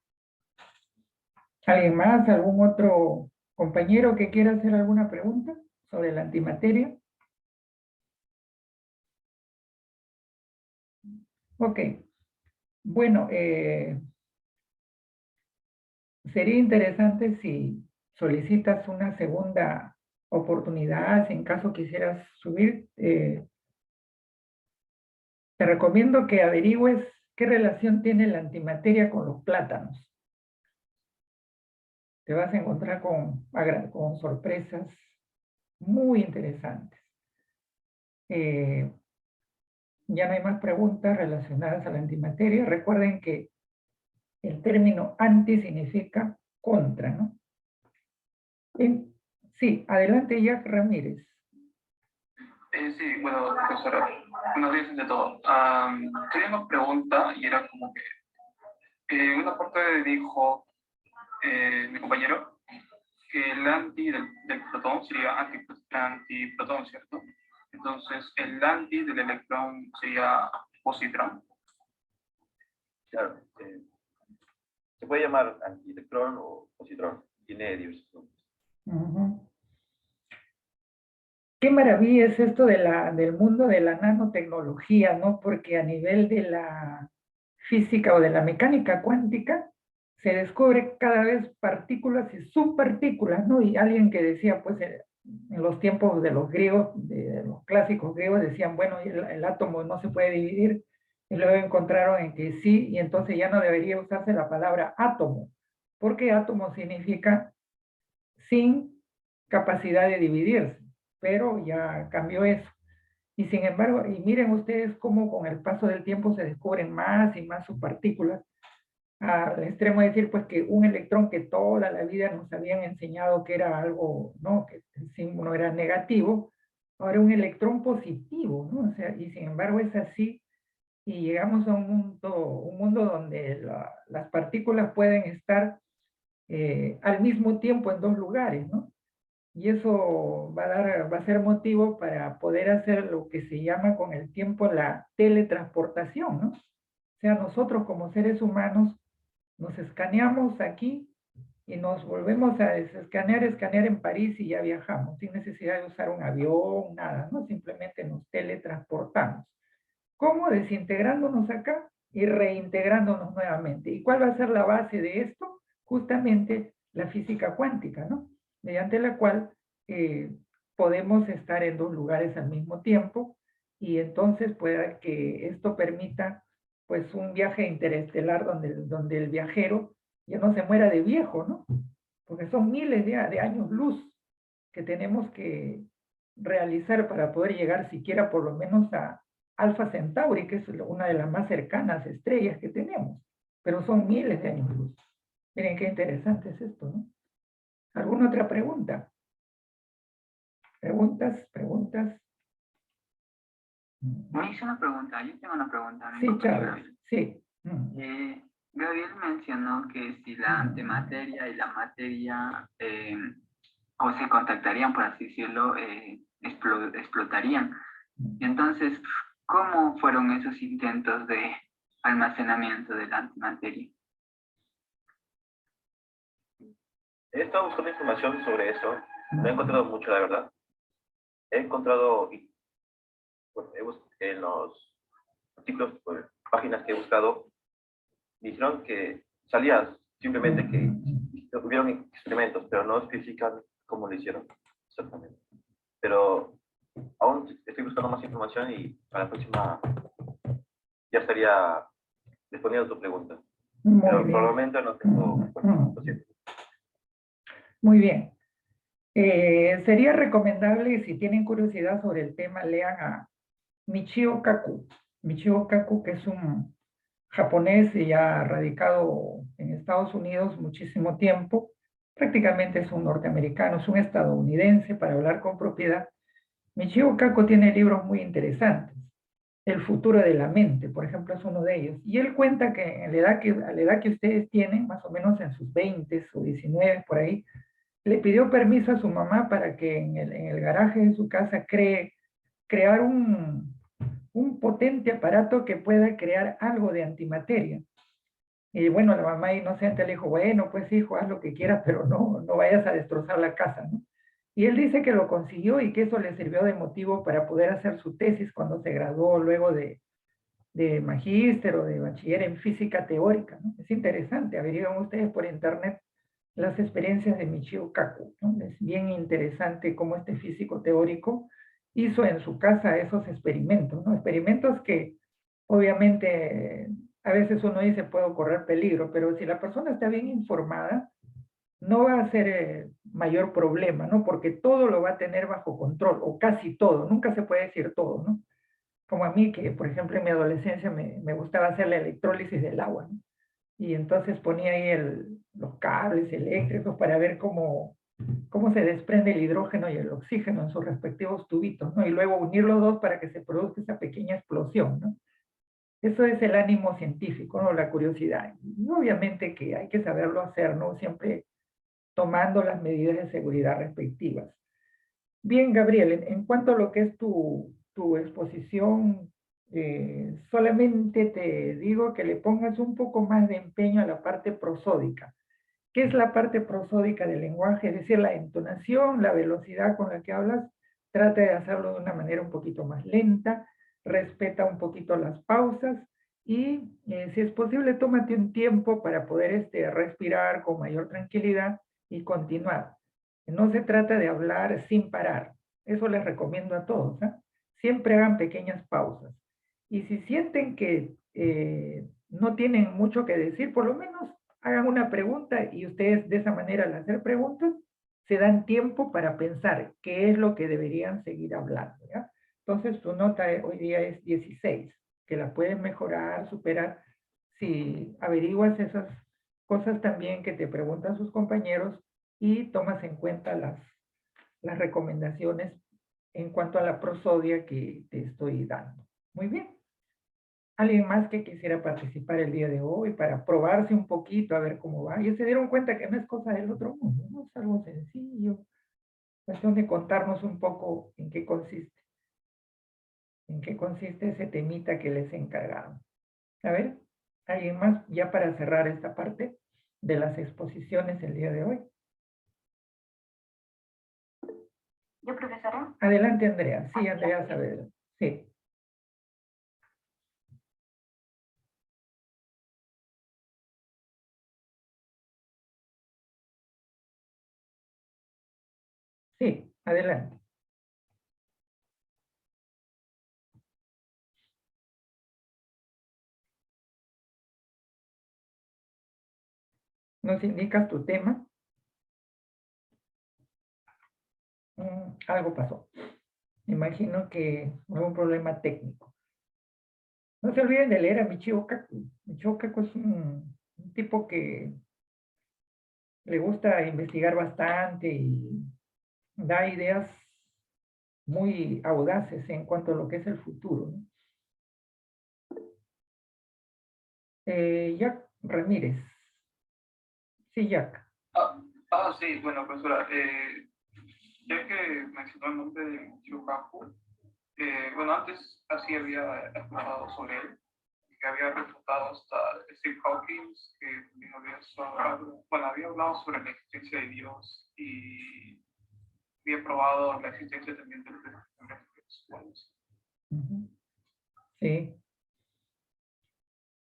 ¿Alguien más? ¿Algún otro compañero que quiera hacer alguna pregunta sobre la antimateria? Ok. Bueno, sería interesante si solicitas una segunda oportunidad, si en caso quisieras subir. Te recomiendo que averigües qué relación tiene la antimateria con los plátanos. Te vas a encontrar con sorpresas muy interesantes. Ya no hay más preguntas relacionadas a la antimateria. Recuerden que el término anti significa contra, ¿no? Sí, adelante, Jack Ramírez. Sí, bueno, profesora, buenos días de todo. Tenía una pregunta y era como que en una parte dijo mi compañero que el anti del protón sería antiprotón, ¿cierto? Entonces, el anti del electrón sería positrón. Claro, se puede llamar antielectrón o positrón. Tiene diversos nombres. Qué maravilla es esto del mundo de la nanotecnología, ¿no? Porque a nivel de la física o de la mecánica cuántica se descubre cada vez partículas y subpartículas, ¿no? Y alguien que decía, pues, en los tiempos de los griegos, de los clásicos griegos, decían, bueno, el átomo no se puede dividir, y luego encontraron en que sí, y entonces ya no debería usarse la palabra átomo, porque átomo significa sin capacidad de dividirse, pero ya cambió eso. Y sin embargo, y miren ustedes cómo con el paso del tiempo se descubren más y más subpartículas, al extremo de decir pues que un electrón que toda la vida nos habían enseñado que era algo, ¿no? Que el símbolo era negativo, ahora un electrón positivo, ¿no? O sea, y sin embargo es así, y llegamos a un mundo donde las partículas pueden estar al mismo tiempo en dos lugares, ¿no? Y eso va a ser motivo para poder hacer lo que se llama con el tiempo la teletransportación, ¿no? O sea, nosotros como seres humanos nos escaneamos aquí y nos volvemos a escanear en París y ya viajamos, sin necesidad de usar un avión, nada, ¿no? Simplemente nos teletransportamos. ¿Cómo? Desintegrándonos acá y reintegrándonos nuevamente. ¿Y cuál va a ser la base de esto? Justamente la física cuántica, ¿no? Mediante la cual podemos estar en dos lugares al mismo tiempo y entonces pueda que esto permita pues un viaje interestelar donde el viajero ya no se muera de viejo, ¿no? Porque son miles de años luz que tenemos que realizar para poder llegar siquiera por lo menos a Alfa Centauri, que es una de las más cercanas estrellas que tenemos, pero son miles de años luz. Miren qué interesante es esto, ¿no? ¿Alguna otra pregunta? ¿Preguntas? ¿Preguntas? Me hizo una pregunta, yo tengo una pregunta. mi Sí, compañero Chávez, Gabriel. sí. Gabriel mencionó que si la antimateria y la materia o se contactarían, por así decirlo, explotarían. Entonces, ¿cómo fueron esos intentos de almacenamiento de la antimateria? He estado buscando información sobre eso. No he encontrado mucho, la verdad. He encontrado, bueno, en los artículos, páginas que he buscado, dijeron que salía simplemente que hubieron experimentos, pero no especifican cómo lo hicieron exactamente. Pero aún estoy buscando más información y para la próxima ya estaría respondiendo a tu pregunta. Pero por el momento no tengo, lo siento. Muy bien. Sería recomendable, si tienen curiosidad sobre el tema, lean a Michio Kaku. Michio Kaku, que es un japonés y ya radicado en Estados Unidos muchísimo tiempo, prácticamente es un norteamericano, es un estadounidense, para hablar con propiedad. Michio Kaku tiene libros muy interesantes. El futuro de la mente, por ejemplo, es uno de ellos. Y él cuenta que, a la edad que ustedes tienen, más o menos en sus 20 o 19, por ahí, le pidió permiso a su mamá para que en el garaje de su casa crear un potente aparato que pueda crear algo de antimateria. Y bueno, la mamá inocente le dijo, bueno, pues hijo, haz lo que quieras, pero no vayas a destrozar la casa, ¿no? Y él dice que lo consiguió y que eso le sirvió de motivo para poder hacer su tesis cuando se graduó luego de magíster o de bachiller en física teórica, ¿no? Es interesante, averiguan ustedes por internet las experiencias de Michio Kaku, ¿no? Es bien interesante cómo este físico teórico hizo en su casa esos experimentos, ¿no? Experimentos que obviamente a veces uno dice puedo correr peligro, pero si la persona está bien informada, no va a ser mayor problema, ¿no? Porque todo lo va a tener bajo control, o casi todo, nunca se puede decir todo, ¿no? Como a mí, que por ejemplo en mi adolescencia me gustaba hacer la electrólisis del agua, ¿no? Y entonces ponía ahí los cables eléctricos para ver cómo se desprende el hidrógeno y el oxígeno en sus respectivos tubitos, ¿no? Y luego unir los dos para que se produzca esa pequeña explosión, ¿no? Eso es el ánimo científico, ¿no? La curiosidad. Y obviamente que hay que saberlo hacer, ¿no? Siempre tomando las medidas de seguridad respectivas. Bien, Gabriel, en cuanto a lo que es tu exposición, solamente te digo que le pongas un poco más de empeño a la parte prosódica. ¿Qué es la parte prosódica del lenguaje? Es decir, la entonación, la velocidad con la que hablas, trata de hacerlo de una manera un poquito más lenta, respeta un poquito las pausas y, si es posible, tómate un tiempo para poder respirar con mayor tranquilidad y continuar. No se trata de hablar sin parar. Eso les recomiendo a todos, ¿eh? Siempre hagan pequeñas pausas. Y si sienten que no tienen mucho que decir, por lo menos hagan una pregunta y ustedes de esa manera al hacer preguntas se dan tiempo para pensar qué es lo que deberían seguir hablando, ¿ya? Entonces tu nota hoy día es 16, que la puedes mejorar, superar, si averiguas esas cosas también que te preguntan sus compañeros y tomas en cuenta las recomendaciones en cuanto a la prosodia que te estoy dando. Muy bien. ¿Alguien más que quisiera participar el día de hoy para probarse un poquito a ver cómo va? Y se dieron cuenta que no es cosa del otro mundo, ¿no? Es algo sencillo. Cuestión de contarnos un poco en qué consiste ese temita que les encargaron. A ver, ¿alguien más ya para cerrar esta parte de las exposiciones el día de hoy? ¿Yo, profesora? Adelante, Andrea. Sí, Andrea Saavedra. Sí. Sí, adelante. ¿Nos indicas tu tema? Algo pasó. Me imagino que hubo un problema técnico. No se olviden de leer a Michio Kaku. Michio Kaku es un tipo que le gusta investigar bastante y da ideas muy audaces en cuanto a lo que es el futuro, ¿no? Jack Ramírez. Sí, Jack. Sí, bueno, profesora, ya que mencionó el nombre de Chukaku, bueno, antes así había escuchado sobre él, que había refutado hasta Steve Hawking, que también había hablado sobre la existencia de Dios y había probado la existencia también de los espirituales. Ujú. Sí.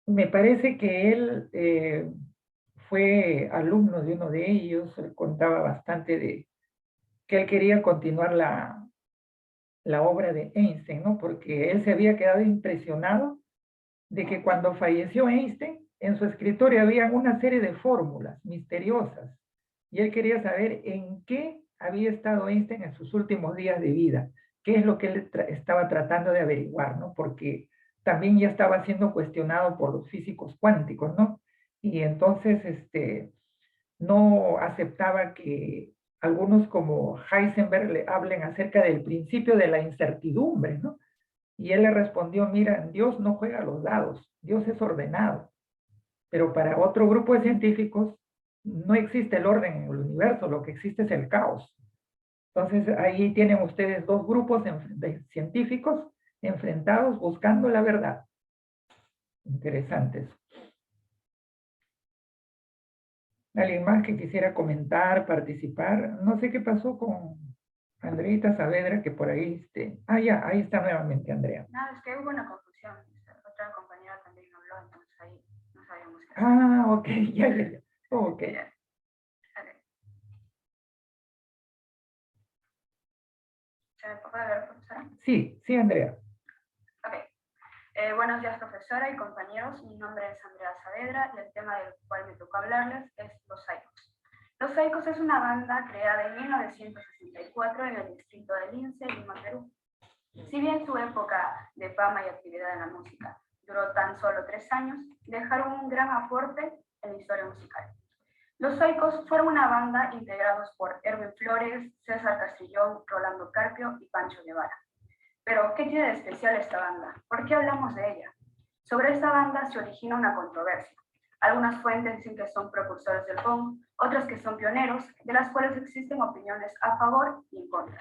Me parece que él fue alumno de uno de ellos, él contaba bastante de que él quería continuar la obra de Einstein, ¿no? Porque él se había quedado impresionado de que cuando falleció Einstein, en su escritorio había una serie de fórmulas misteriosas, y él quería saber en qué había estado Einstein en sus últimos días de vida, qué es lo que él estaba tratando de averiguar, ¿no? Porque también ya estaba siendo cuestionado por los físicos cuánticos, ¿no? Y entonces, no aceptaba que algunos como Heisenberg le hablen acerca del principio de la incertidumbre, ¿no? Y él le respondió, mira, Dios no juega a los dados, Dios es ordenado. Pero para otro grupo de científicos no existe el orden en el universo, lo que existe es el caos. Entonces ahí tienen ustedes dos grupos de científicos enfrentados buscando la verdad. Interesantes. ¿Alguien más que quisiera comentar, participar? No sé qué pasó con Andreita Saavedra, que por ahí... ya, ahí está nuevamente Andrea. No, es que hubo una confusión. Otra compañera también habló, entonces ahí no sabíamos qué hacer. Ah, ok, ya. Ok. ¿Se me puede ver, profesora? Sí, Andrea. Ok. Buenos días, profesora y compañeros. Mi nombre es Andrea Saavedra y el tema del cual me tocó hablarles es Los Saicos. Los Saicos es una banda creada en 1964 en el distrito de Lince, Lima, Perú. Si bien su época de fama y actividad en la música duró tan solo 3 años, dejaron un gran aporte en la historia musical. Los Saicos fueron una banda integrados por Erwin Flores, César Castrillón, Rolando Carpio y Pancho Guevara. Pero, ¿qué tiene de especial esta banda? ¿Por qué hablamos de ella? Sobre esta banda se origina una controversia. Algunas fuentes dicen que son precursores del punk, otras que son pioneros, de las cuales existen opiniones a favor y en contra.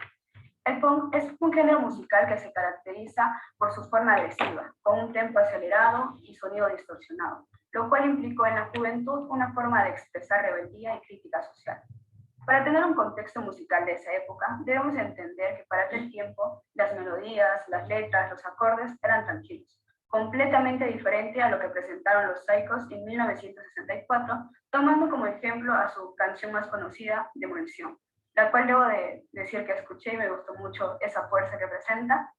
El punk es un género musical que se caracteriza por su forma agresiva, con un tempo acelerado y sonido distorsionado, lo cual implicó en la juventud una forma de expresar rebeldía y crítica social. Para tener un contexto musical de esa época, debemos entender que para aquel tiempo las melodías, las letras, los acordes eran tranquilos, completamente diferente a lo que presentaron los Saicos en 1964, tomando como ejemplo a su canción más conocida, Demolición, la cual debo de decir que escuché y me gustó mucho esa fuerza que presenta.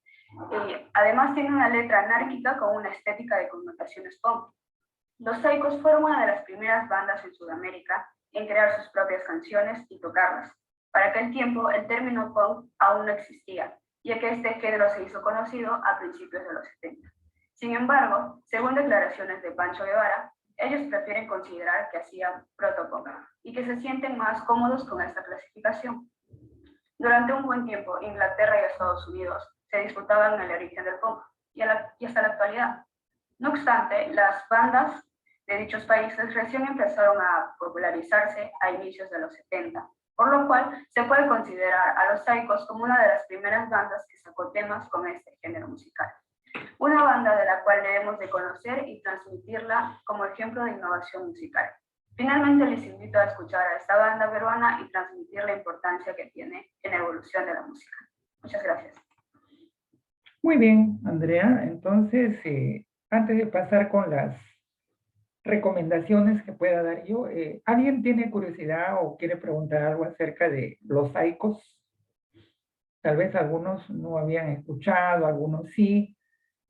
Y además tiene una letra anárquica con una estética de connotaciones punk. Los Saicos fueron una de las primeras bandas en Sudamérica en crear sus propias canciones y tocarlas. Para aquel tiempo, el término punk aún no existía, ya que este género se hizo conocido a principios de los 70. Sin embargo, según declaraciones de Pancho Guevara, ellos prefieren considerar que hacían protopunk y que se sienten más cómodos con esta clasificación. Durante un buen tiempo, Inglaterra y Estados Unidos se disputaban el origen del punk y hasta la actualidad. No obstante, las bandas de dichos países recién empezaron a popularizarse a inicios de los 70, por lo cual se puede considerar a los Saicos como una de las primeras bandas que sacó temas con este género musical. Una banda de la cual debemos de conocer y transmitirla como ejemplo de innovación musical. Finalmente les invito a escuchar a esta banda peruana y transmitir la importancia que tiene en la evolución de la música. Muchas gracias. Muy bien, Andrea. Entonces, antes de pasar con las recomendaciones que pueda dar yo, ¿alguien tiene curiosidad o quiere preguntar algo acerca de los Saicos? Tal vez algunos no habían escuchado, algunos sí.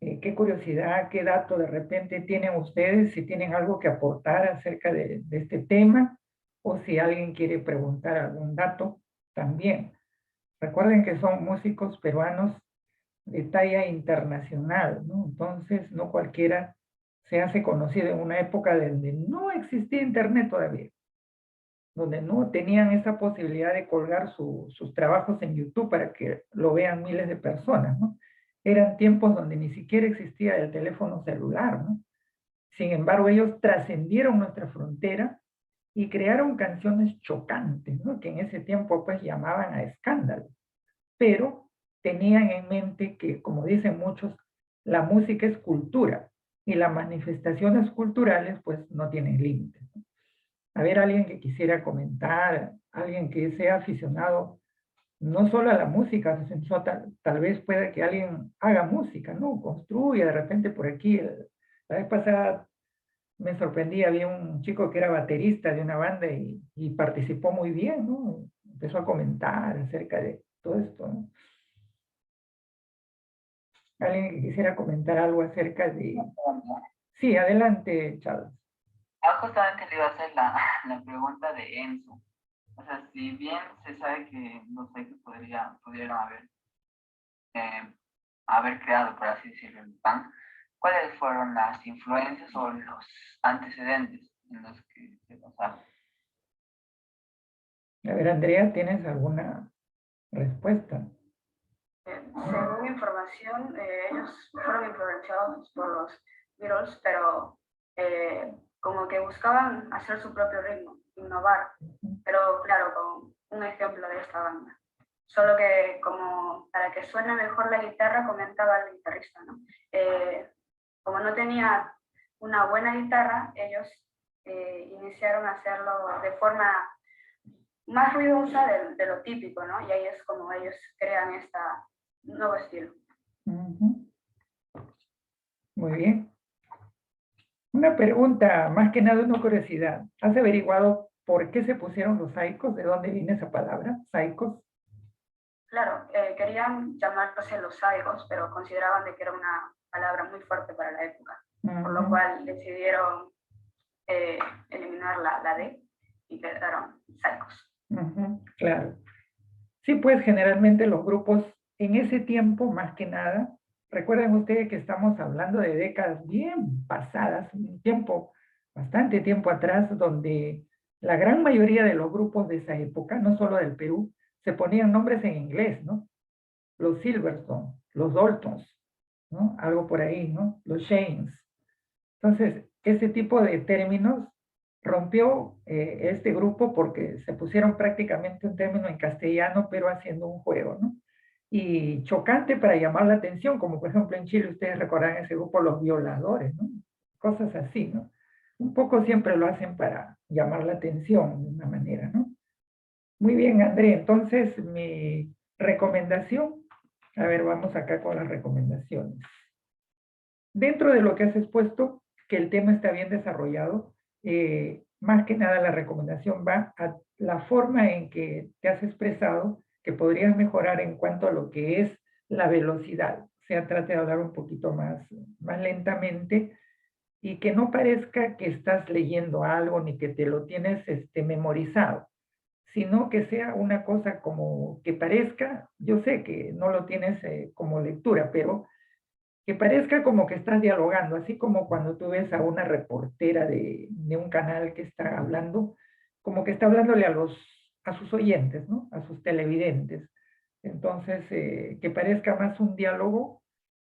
Qué curiosidad, qué dato de repente tienen ustedes, si tienen algo que aportar acerca de este tema, o si alguien quiere preguntar algún dato también. Recuerden que son músicos peruanos de talla internacional, ¿no? Entonces, no cualquiera se hace conocido en una época donde no existía internet todavía, donde no tenían esa posibilidad de colgar sus trabajos en YouTube para que lo vean miles de personas, ¿no? Eran tiempos donde ni siquiera existía el teléfono celular, ¿no? Sin embargo, ellos trascendieron nuestra frontera y crearon canciones chocantes, ¿no? Que en ese tiempo pues llamaban a escándalo, pero tenían en mente que, como dicen muchos, la música es cultura y las manifestaciones culturales pues no tienen límites, ¿no? A ver, alguien que quisiera comentar, alguien que sea aficionado no solo a la música, sino tal vez pueda que alguien haga música, ¿no? Construya de repente por aquí. La vez pasada me sorprendí, había un chico que era baterista de una banda y participó muy bien, ¿no? Empezó a comentar acerca de todo esto, ¿no? Alguien que quisiera comentar algo acerca de... Sí, adelante, Charles. Justamente le iba a hacer la pregunta de Enzo. O sea, si bien se sabe que los Saicos pudieron haber creado, por así decirlo, el pan, ¿cuáles fueron las influencias o los antecedentes en los que se basaron? A ver, Andrea, ¿tienes alguna respuesta? Según mi información, ellos fueron influenciados por los Beatles, pero como que buscaban hacer su propio ritmo, innovar, pero claro, con un ejemplo de esta banda. Solo que como para que suene mejor la guitarra, comentaba el guitarrista, ¿no? Como no tenía una buena guitarra, ellos iniciaron a hacerlo de forma más ruidosa de lo típico, ¿no? Y ahí es como ellos crean este nuevo estilo. Muy bien. Una pregunta, más que nada una curiosidad. ¿Has averiguado por qué se pusieron los saicos? ¿De dónde viene esa palabra, saicos? Claro, querían llamarse los saicos, pero consideraban de que era una palabra muy fuerte para la época, por lo cual decidieron eliminar la D y quedaron saicos. Claro. Sí, pues generalmente los grupos en ese tiempo, más que nada, recuerden ustedes que estamos hablando de décadas bien pasadas, un tiempo, bastante tiempo atrás, donde la gran mayoría de los grupos de esa época, no solo del Perú, se ponían nombres en inglés, ¿no? Los Silverstone, los Daltons, ¿no? Algo por ahí, ¿no? Los Shanes. Entonces, ese tipo de términos rompió este grupo porque se pusieron prácticamente un término en castellano, pero haciendo un juego, ¿no? Y chocante para llamar la atención, como por ejemplo en Chile, ustedes recordarán ese grupo Los Violadores, ¿no? Cosas así, ¿no? Un poco siempre lo hacen para llamar la atención de una manera, ¿no? Muy bien, André, entonces mi recomendación, a ver, vamos acá con las recomendaciones. Dentro de lo que has expuesto, que el tema está bien desarrollado, más que nada la recomendación va a la forma en que te has expresado, que podrías mejorar en cuanto a lo que es la velocidad. O sea, trate de hablar un poquito más lentamente y que no parezca que estás leyendo algo ni que te lo tienes memorizado, sino que sea una cosa como que parezca, yo sé que no lo tienes como lectura, pero que parezca como que estás dialogando, así como cuando tú ves a una reportera de un canal que está hablando, como que está hablándole a sus oyentes, ¿no? A sus televidentes. Entonces, que parezca más un diálogo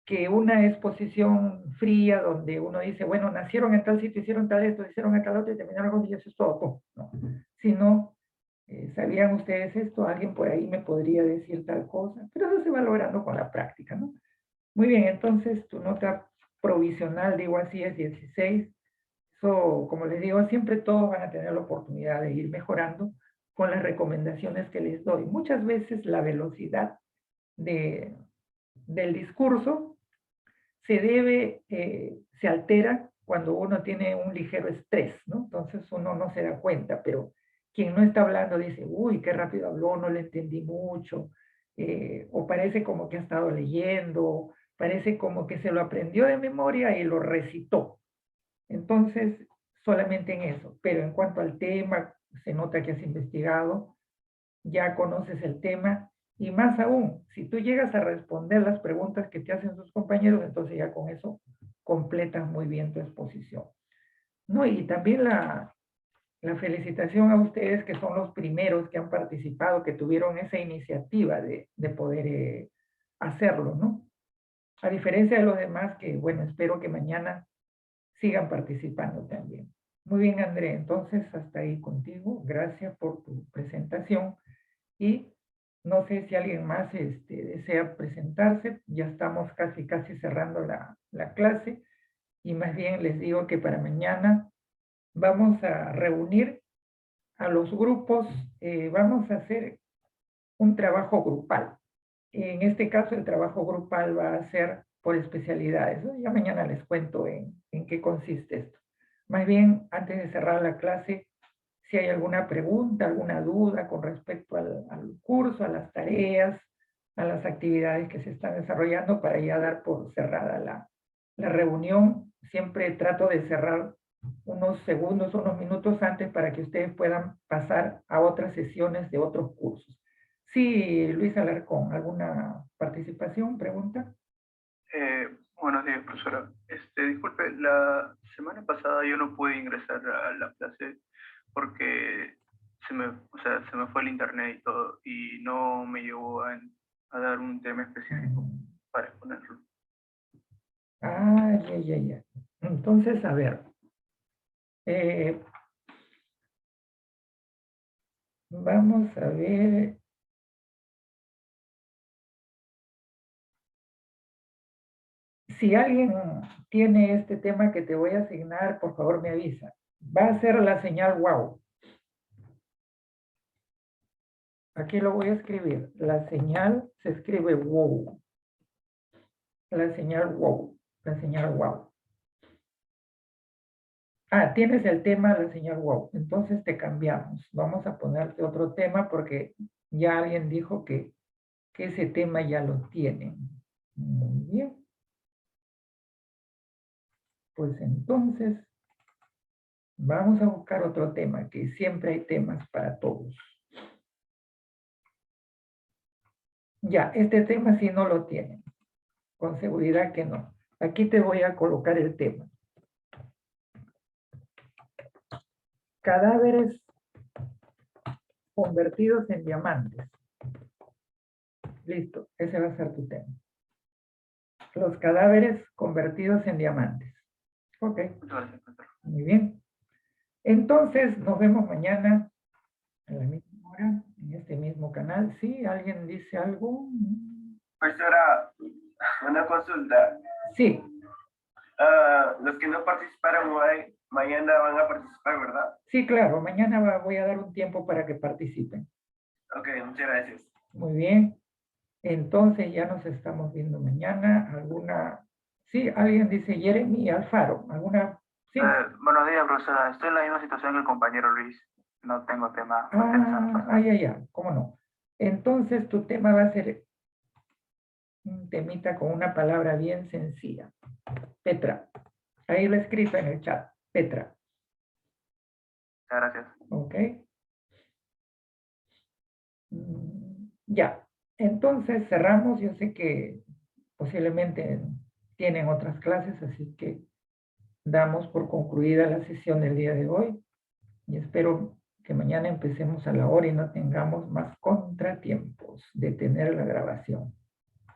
que una exposición fría donde uno dice, bueno, nacieron en tal sitio, hicieron tal esto, hicieron en tal otro y terminaron con ellos, eso es todo, ¿no? Sino, ¿sabían ustedes esto? Alguien por ahí me podría decir tal cosa, pero eso se va logrando con la práctica, ¿no? Muy bien, entonces tu nota provisional, digo así, es 16. Eso, como les digo, siempre todos van a tener la oportunidad de ir mejorando con las recomendaciones que les doy. Muchas veces la velocidad del discurso se altera cuando uno tiene un ligero estrés, ¿no? Entonces uno no se da cuenta, pero quien no está hablando dice, uy, qué rápido habló, no le entendí mucho, o parece como que ha estado leyendo, parece como que se lo aprendió de memoria y lo recitó. Entonces, solamente en eso. Pero en cuanto al tema, se nota que has investigado, ya conoces el tema, y más aún, si tú llegas a responder las preguntas que te hacen tus compañeros, entonces ya con eso completas muy bien tu exposición. No, y también la felicitación a ustedes que son los primeros que han participado, que tuvieron esa iniciativa de poder hacerlo, ¿no? A diferencia de los demás que, bueno, espero que mañana sigan participando también. Muy bien, André, entonces hasta ahí contigo. Gracias por tu presentación y no sé si alguien más desea presentarse. Ya estamos casi cerrando la clase y más bien les digo que para mañana vamos a reunir a los grupos, vamos a hacer un trabajo grupal. En este caso, el trabajo grupal va a ser por especialidades, ¿no? Ya mañana les cuento en qué consiste esto. Más bien, antes de cerrar la clase, si hay alguna pregunta, alguna duda con respecto al curso, a las tareas, a las actividades que se están desarrollando, para ya dar por cerrada la reunión. Siempre trato de cerrar unos segundos, unos minutos antes para que ustedes puedan pasar a otras sesiones de otros cursos. Sí, Luis Alarcón, ¿alguna participación, pregunta? Buenos días, profesora. Disculpe, la semana pasada yo no pude ingresar a la clase porque se me fue el internet y todo, y no me llevó a dar un tema específico para exponerlo. Ah, ya. Entonces, a ver. Vamos a ver. Si alguien tiene este tema que te voy a asignar, por favor me avisa. Va a ser la señal wow. Aquí lo voy a escribir. La señal se escribe wow. La señal wow. La señal wow. Ah, tienes el tema la señal wow. Entonces te cambiamos. Vamos a ponerte otro tema porque ya alguien dijo que ese tema ya lo tienen. Muy bien. Pues entonces vamos a buscar otro tema, que siempre hay temas para todos. Ya, este tema sí no lo tienen. Con seguridad que no. Aquí te voy a colocar el tema. Cadáveres convertidos en diamantes. Listo, ese va a ser tu tema. Los cadáveres convertidos en diamantes. Ok. Muy bien. Entonces, nos vemos mañana a la misma hora, en este mismo canal. ¿Sí? ¿Alguien dice algo? Profesora, una consulta. Sí. Los que no participaron hoy, mañana van a participar, ¿verdad? Sí, claro. Mañana voy a dar un tiempo para que participen. Ok, muchas gracias. Muy bien. Entonces ya nos estamos viendo mañana. ¿Alguna? Sí, alguien dice Jeremy Alfaro. ¿Alguna? Sí. Buenos días, profesora. Estoy en la misma situación que el compañero Luis. No tengo tema. Ya. ¿Cómo no? Entonces tu tema va a ser un temita con una palabra bien sencilla. Petra. Ahí lo he escrito en el chat. Petra. Muchas gracias. Ok. Ya. Entonces cerramos. Yo sé que posiblemente tienen otras clases, así que damos por concluida la sesión del día de hoy y espero que mañana empecemos a la hora y no tengamos más contratiempos de tener la grabación.